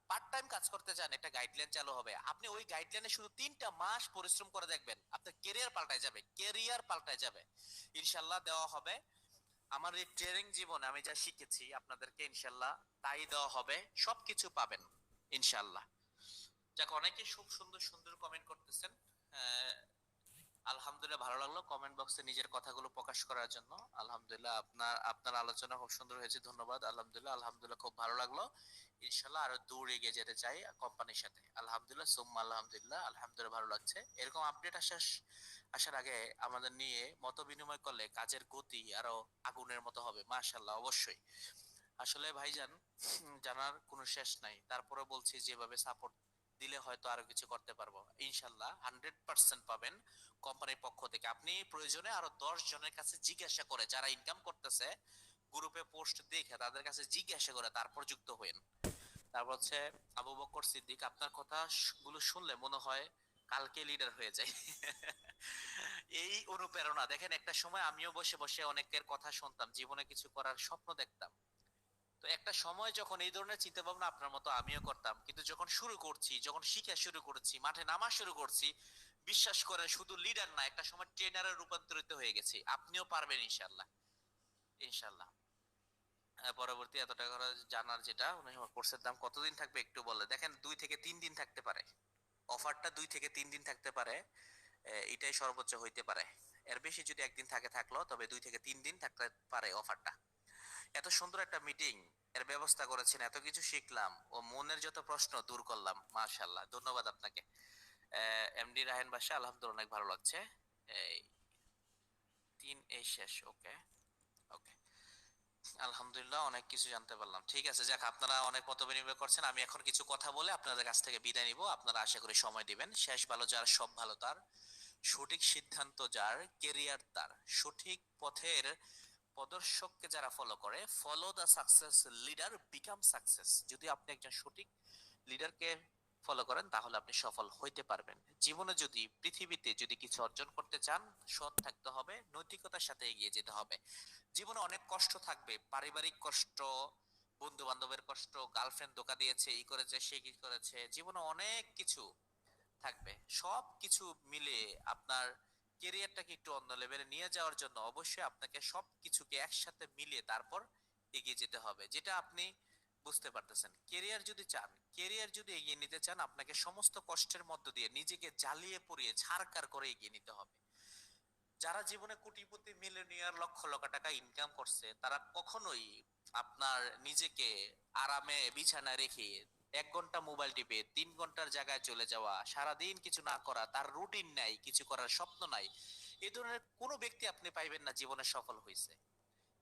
A: পার্ট টাইম কাজ করতে চান, একটা গাইডলাইন চালু হবে। আপনি ওই গাইডলাইনে শুধু 3টা মাস পরিশ্রম করে দেখবেন, আপনার কেরিয়ার পাল্টায় যাবে, কেরিয়ার পাল্টায় যাবে, ইনশাল্লাহ দেওয়া হবে। আমার এই ট্রেনিং জীবনে আমি যা শিখেছি আপনাদেরকে ইনশাল্লাহ তাই দেওয়া হবে, সবকিছু পাবেন ইনশাল্লাহ। যাক, অনেকে খুব সুন্দর সুন্দর কমেন্ট করতেছেন, আহ, আলহামদুলিল্লাহ, ভালো লাগলো কমেন্ট বক্সে নিজের কথাগুলো প্রকাশ করার জন্য। আলহামদুলিল্লাহ, আপনার আপনার আলোচনা খুব সুন্দর হয়েছে, ধন্যবাদ। আলহামদুলিল্লাহ, আলহামদুলিল্লাহ, খুব ভালো লাগলো। ইনশাল্লাহ আরো দূর এগিয়ে যেতে চাই কোম্পানির সাথে, আলহামদুলিল্লাহ, সুম্মা আলহামদুলিল্লাহ, আলহামদুলিল্লাহ, ভালো লাগছে। এরকম আপডেট আসার আগে আমাদের নিয়ে মত বিনিময় করলে কাজের গতি আরো আগুনের মতো হবে, মাশাআল্লাহ, অবশ্যই। আসলে ভাইজান, জানার কোনো শেষ নাই, তারপরে বলছি যেভাবে সাপোর্ট দিলে হয়তো আরো কিছু করতে পারবো ইনশাল্লাহ। 100% পাবেন কোম্পানির পক্ষ থেকে। আপনি প্রয়োজনে আরো 10 জনের কাছে জিজ্ঞাসা করে, যারা ইনকাম করতেছে, গ্রুপে পোস্ট দেখে তাদের কাছে জিজ্ঞাসা করে তারপর যুক্ত হইন। তারপর হচ্ছে আবু বকর সিদ্দিক, আপনার কথা গুলো শুনলে মনে হয় কালকে লিডার হয়ে যায়। এই অনুপ্রেরণা দেখেন, একটা সময় আমিও বসে বসে অনেকের কথা শুনতাম, জীবনে কিছু করার স্বপ্ন দেখতাম। তো একটা সময় যখন এই ধরনের চিন্তা ভাবনা আপনার মতো আমিও করতাম, কিন্তু যখন শুরু করছি, যখন শিখা শুরু করছি, মাঠে নামা শুরু করছি, বিশ্বাস করেন শুধু লিডার না, একটা সময় ট্রেনারে রূপান্তরিত হয়ে গেছি। আপনিও পারবেন ইনশাল্লাহ, ইনশাল্লাহ। পরবর্তী এত টাকা খরচ জানার যেটা কোর্সের দাম কতদিন থাকবে একটু বলে। দেখেন 2 থেকে 3 দিন থাকতে পারে, অফারটা 2 থেকে 3 দিন থাকতে পারে, এটাই সর্বোচ্চ হইতে পারে। এর বেশি যদি একদিন থাকে থাকলো, তবে 2 থেকে 3 দিন থাকতে পারে অফারটা। এত সুন্দর একটা মিটিং এর ব্যবস্থা করেছেন, এত কিছু শিখলাম ও মনের যত প্রশ্ন দূর করলাম, মাশাআল্লাহ, ধন্যবাদ আপনাকে। এমডি রাহেন বাসা, আলহামদুলিল্লাহ অনেক ভালো লাগছে। এই 3 শেষ, ওকে, ওকে, আলহামদুলিল্লাহ অনেক কিছু জানতে পারলাম। ঠিক আছে, যাক, আপনারা অনেক মত বিনিময় করছেন, আমি এখন কিছু কথা বলে আপনাদের কাছ থেকে বিদায় নিব। আপনারা আশা করি সময় দিবেন। শেষ ভালো যার, সব ভালো তার, সঠিক সিদ্ধান্ত যার, কেরিয়ার তার, সঠিক পথের প্রদর্শককে যারা ফলো করে, follow the success leader, become success. যদি আপনি একজন সঠিক লিডারকে ফলো করেন তাহলে আপনি সফল হইতে পারবেন জীবনে। যদি পৃথিবীতে যদি কিছু অর্জন করতে চান, সৎ থাকতে হবে, নৈতিকতার সাথে এগিয়ে যেতে হবে। জীবনে অনেক কষ্ট থাকবে, পারিবারিক কষ্ট, বন্ধু বান্ধবের কষ্ট, গার্লফ্রেন্ড ধোকা দিয়েছে, এই করেছে, সে কি করেছে, জীবনে অনেক কিছু থাকবে। সব কিছু মিলে আপনার কেরিয়ারটাকে একটু অন্য লেভেলে নিয়ে যাওয়ার জন্য অবশ্যই আপনাকে সব কিছুকে একসাথে মিলিয়ে তারপর এগিয়ে যেতে হবে। যেটা আপনি বুঝতে পারতেছেন, কেরিয়ার যদি চান, কেরিয়ার যদি এগিয়ে নিতে চান, আপনাকে সমস্ত কষ্টের মধ্য দিয়ে নিজেকে জ্বালিয়ে পুড়িয়ে ছারকার করে এগিয়ে নিতে হবে। যারা জীবনে কোটিপতি, মিলিয়নিয়ার, লক্ষ লক্ষ টাকা ইনকাম করছে, তারা কখনোই আপনার নিজেকে আরামে বিছানা রেখে 1 ঘন্টা মোবাইল টিপে 3 ঘন্টার জায়গায় চলে যাওয়া, সারাদিন কিছু না করা, তার রুটিন নাই, কিছু করার স্বপ্ন নাই, এই ধরনের কোনো ব্যক্তি আপনি পাইবেন না জীবনে সফল হয়েছে।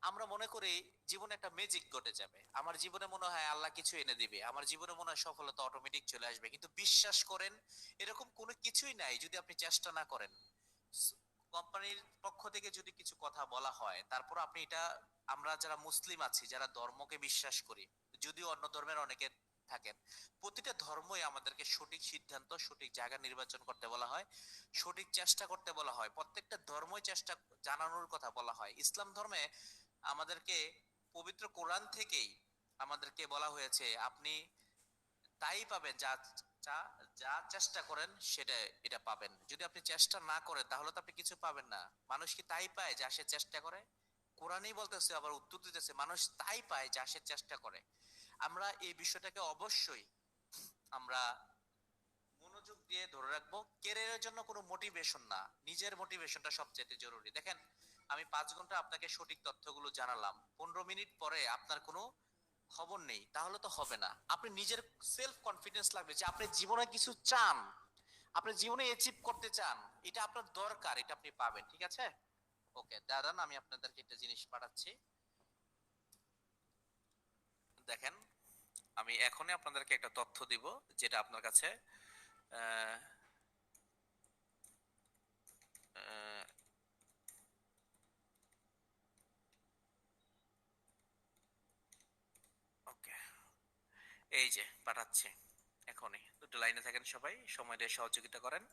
A: আমরা মনে করি জীবনে একটা ম্যাজিক ঘটে যাবে, আমার জীবনে মনে হয় আল্লাহ কিছু এনে দিবে, আমার জীবনে মনে হয় সফলতা অটোমেটিক চলে আসবে, কিন্তু বিশ্বাস করেন এরকম কোনো কিছুই নাই যদি আপনি চেষ্টা না করেন। কোম্পানির পক্ষ থেকে যদি কিছু কথা বলা হয়, তারপর আপনি এটা, আমরা যারা মুসলিম আছি, যারা ধর্মকে বিশ্বাস করি, যদিও অন্য ধর্মের অনেকে থাকেন, প্রতিটা ধর্মই আমাদেরকে সঠিক সিদ্ধান্ত, সঠিক জায়গা নির্বাচন করতে বলা হয়, সঠিক চেষ্টা করতে বলা হয়, প্রত্যেকটা ধর্মই চেষ্টা জানানোর কথা বলা হয়। ইসলাম ধর্মে আমাদেরকে পবিত্র কোরআন থেকেই আমাদেরকে বলা হয়েছে, আপনি তাই পাবেন যা যা যা চেষ্টা করেন সেটা, এটা পাবেন। যদি আপনি চেষ্টা না করেন তাহলে তো আপনি কিছু পাবেন না। মানুষ কি তাই পায় যা সে চেষ্টা করে? কোরআনই বলতেছে, আবার উত্তর দিতেছে, মানুষ তাই পায় যা সে চেষ্টা করে। আমরা এই বিষয়টাকে অবশ্যই আমরা মনোযোগ দিয়ে ধরে রাখবো। ক্যারিয়ারের জন্য কোনো মোটিভেশন না, নিজের মোটিভেশনটা সবচেয়ে জরুরি। দেখেন, আমি 5 ঘন্টা আপনাকে সঠিক তথ্যগুলো জানালাম, 15 মিনিট পরে আপনার কোনো খবর নেই, তাহলে তো হবে না। আপনি নিজের সেলফ কনফিডেন্স লাগবে যে আপনি জীবনে কিছু চান, আপনি জীবনে অ্যাচিভ করতে চান, এটা আপনার দরকার, এটা আপনি পাবেন। ঠিক আছে, ওকে, দাঁড়ান, আমি আপনাদেরকে একটা জিনিস পাঠাচ্ছি, দেখেন। আমি এখনই আপনাদেরকে একটা তথ্য দিব, যেটা আপনার কাছে আহ, আহ, ওকে, এই যে পাঠাচ্ছি এখনই। দুটো লাইনে থাকেন সবাই, সময় দিয়ে সহযোগিতা করেন।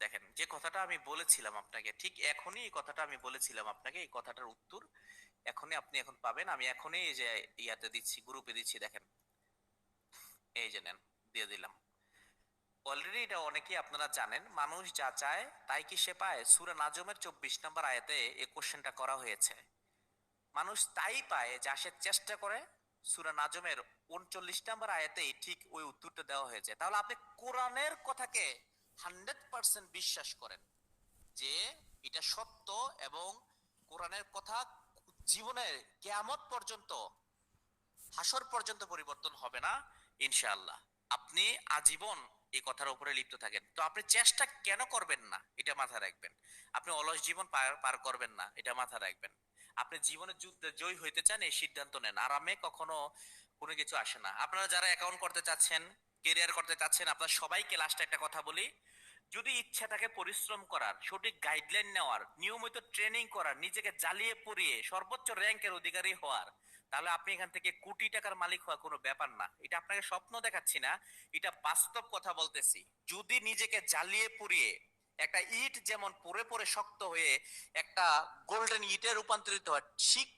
A: দেখেন, যে কথাটা আমি বলেছিলাম আপনাকে, ঠিক এখনই এই কথাটা আমি বলেছিলাম আপনাকে, এই কথাটার উত্তর এখনই আপনি এখন পাবেন। আমি এখনই এই যে ইয়াতে দিচ্ছি, গ্রুপে দিচ্ছি, দেখেন, এই যে নেন, দিয়ে দিলাম। অলরেডি এটা অনেকেই আপনারা জানেন, মানুষ যা চায় তাই কি সে পায়, সূরা নাজমের 24 নম্বর আয়াতে এই কোশ্চেনটা করা হয়েছে। মানুষ তাই পায় যা সে চেষ্টা করে, সূরা নাজমের 39 নম্বর আয়াতেই ঠিক ওই উত্তরটা দেওয়া হয়েছে। তাহলে আপনি কোরআনের কথাকে 100% বিশ্বাস করেন যে এটা সত্য, এবং কোরআনের কথা জীবনের কিয়ামত পর্যন্ত, হাসর পর্যন্ত পরিবর্তন হবে না, ইনশাআল্লাহ। আপনি আজীবন এই কথার উপরে লিপ্ত থাকেন, তো আপনি চেষ্টা কেন করবেন না এটা মাথায় রাখবেন। আপনি অলস জীবন পার পার করবেন না, এটা মাথায় রাখবেন। আপনি জীবনের যুদ্ধে জয়ী হইতে চান, এই সিদ্ধান্ত নেন। আরামে কখনো কোনো কিছু আসে না। আপনারা যারা অ্যাকাউন্ট করতে চাচ্ছেন, কেরিয়ার করতে চাচ্ছেন, আপনার সবাইকে লাস্টে একটা কথা বলি, যদি ইচ্ছা থাকে পরিশ্রম করার, সঠিক গাইডলাইন নেওয়ার, নিয়মিত ট্রেনিং করার, নিজেকে জ্বালিয়ে পুড়িয়ে সর্বোচ্চ র্যাঙ্কের অধিকারী হওয়ার, তাহলে আপনি এখান থেকে কোটি টাকার মালিক হওয়া কোনো ব্যাপার না। এটা আপনাকে স্বপ্ন দেখাচ্ছি না, এটা বাস্তব কথা বলতেছি। যদি নিজেকে জ্বালিয়ে পুড়িয়ে একটা ইট যেমন পড়ে পড়ে শক্ত হয়ে একটা গোল্ডেন ইটে রূপান্তরিত হয়, ঠিক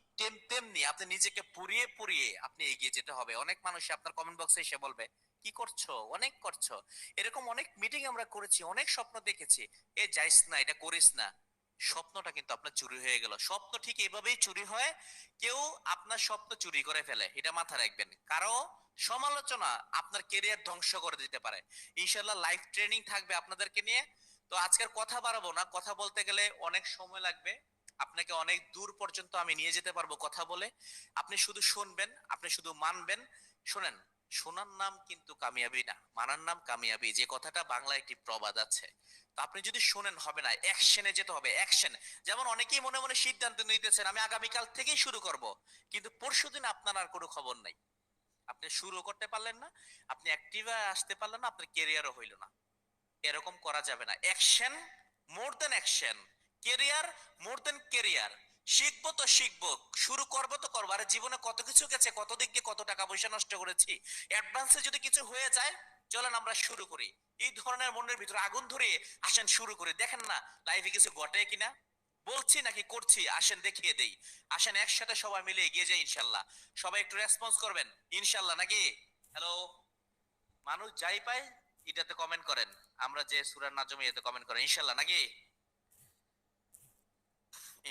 A: তেমনি আপনি নিজেকে পুড়িয়ে পুড়িয়ে আপনি এগিয়ে যেতে হবে। অনেক মানুষ আপনার কমেন্ট বক্সে এসে বলবে কি করছো, অনেক করছো। এরকম অনেক মিটিং আমরা করেছি, অনেক স্বপ্ন দেখেছি, এ যাইস না, এটা করিস না। স্বপ্নটা কিন্তু আপনার চুরি হয়ে গেল। স্বপ্ন ঠিক এভাবেই চুরি হয়। কেউ আপনার স্বপ্ন চুরি করে ফেলে, এটা মাথায় রাখবেন। কারো সমালোচনা আপনার কেরিয়ার ধ্বংস করে দিতে পারে। ইনশাল্লাহ লাইভ ট্রেনিং থাকবে আপনাদেরকে নিয়ে। তো আজকের কথা বাড়াবো না, কথা বলতে গেলে অনেক সময় লাগবে, আপনাকে অনেক দূর পর্যন্ত আমি নিয়ে যেতে পারবো কথা বলে। আপনি শুধু শুনবেন, আপনি শুধু মানবেন। শোনেন, শোনার নাম কিন্তু কামিয়াবি না, মানার নাম কামিয়াবি, যে কথাটা বাংলায় একটি প্রবাদ আছে। তো আপনি যদি শোনেন হবে না, অ্যাকশনে যেতে হবে, অ্যাকশন। যেমন অনেকেই মনে মনে সিদ্ধান্ত নিতেছেন আমি আগামীকাল থেকেই শুরু করব, কিন্তু পরশুদিন আপনার আর কোনো খবর নাই, আপনি শুরু করতে পারলেন না, আপনি অ্যাক্টিভে আসতে পারলেন না, আপনার কেরিয়ারও হইল না। এরকম করা যাবে না। অ্যাকশন মোর দেন অ্যাকশন, কেরিয়ার মোর দেন কেরিয়ার। শিখবো তো শিখবো, শুরু করবো তো করবো। আরে জীবনে কত কিছু গেছে, কত দিক দিয়ে কত টাকা পয়সা নষ্ট করেছি, অ্যাডভান্সে যদি কিছু হয়ে যায়, চলেন আমরা শুরু করি। এই ধরনের মনের ভিতরে আগুন ধরিয়ে আসেন শুরু করি। দেখেন না লাইফে কিছু ঘটে কিনা, বলছি নাকি করছি, আসেন দেখিয়ে দেই। আসেন একসাথে সবাই মিলে এগিয়ে যাই ইনশাল্লাহ। সবাই একটু রেসপন্স করবেন ইনশাল্লাহ, নাকি? হ্যালো, মানুষ যাই পায় এটাতে কমেন্ট করেন, আমরা যে সূরা নাজম এতে কমেন্ট করেন ইনশাআল্লাহ, নাকি?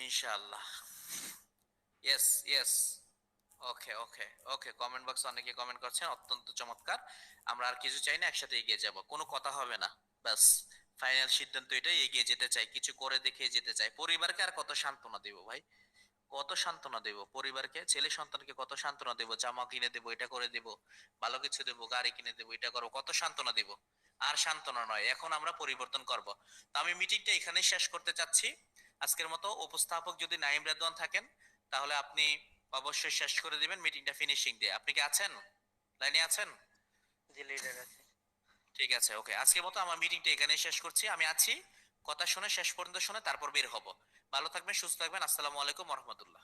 A: ইনশাআল্লাহ। Yes, yes. Okay, okay, okay, comment বক্সে অনেকে কমেন্ট করছেন, অত্যন্ত চমৎকার। আমরা আর কিছু চাই না, একসাথে এগিয়ে যাব, কোনো কথা হবে না। বাস, ফাইনাল সিদ্ধান্ত এটাই, এগিয়ে যেতে চাই, কিছু করে দেখিয়ে যেতে চাই। পরিবারকে আর কত সান্ত্বনা দেব ভাই, কত সান্ত্বনা দেব পরিবারকে, ছেলে সন্তানকে কত সান্ত্বনা দেব, জামা কিনে দেবো, এটা করে দেব, ভালো কিছু দেবো, গাড়ি কিনে দেবো, এটা করবো, কত সান্ত্বনা দিব। আর সান্ত্বনা নয়, এখন আমরা পরিবর্তন করব। তো আমি মিটিংটা এখানে শেষ করতে চাচ্ছি আজকের মতো। উপস্থাপক যদি নাইম রেদওয়ান থাকেন তাহলে আপনি অবশ্যই শেষ করে দিবেন মিটিংটা, ফিনিশিং দিয়ে। আপনি কি আছেন, লাইনে আছেন? জি লিডার আছে। ঠিক আছে, ওকে, আজকের মতো আমার মিটিংটা এখানেই শেষ করছি। আমি আছি, কথা শুনে শেষ পর্যন্ত শুনে তারপর বের হব। ভালো থাকবেন, সুস্থ থাকবেন। আসসালামু আলাইকুম রহমতুল্লাহ।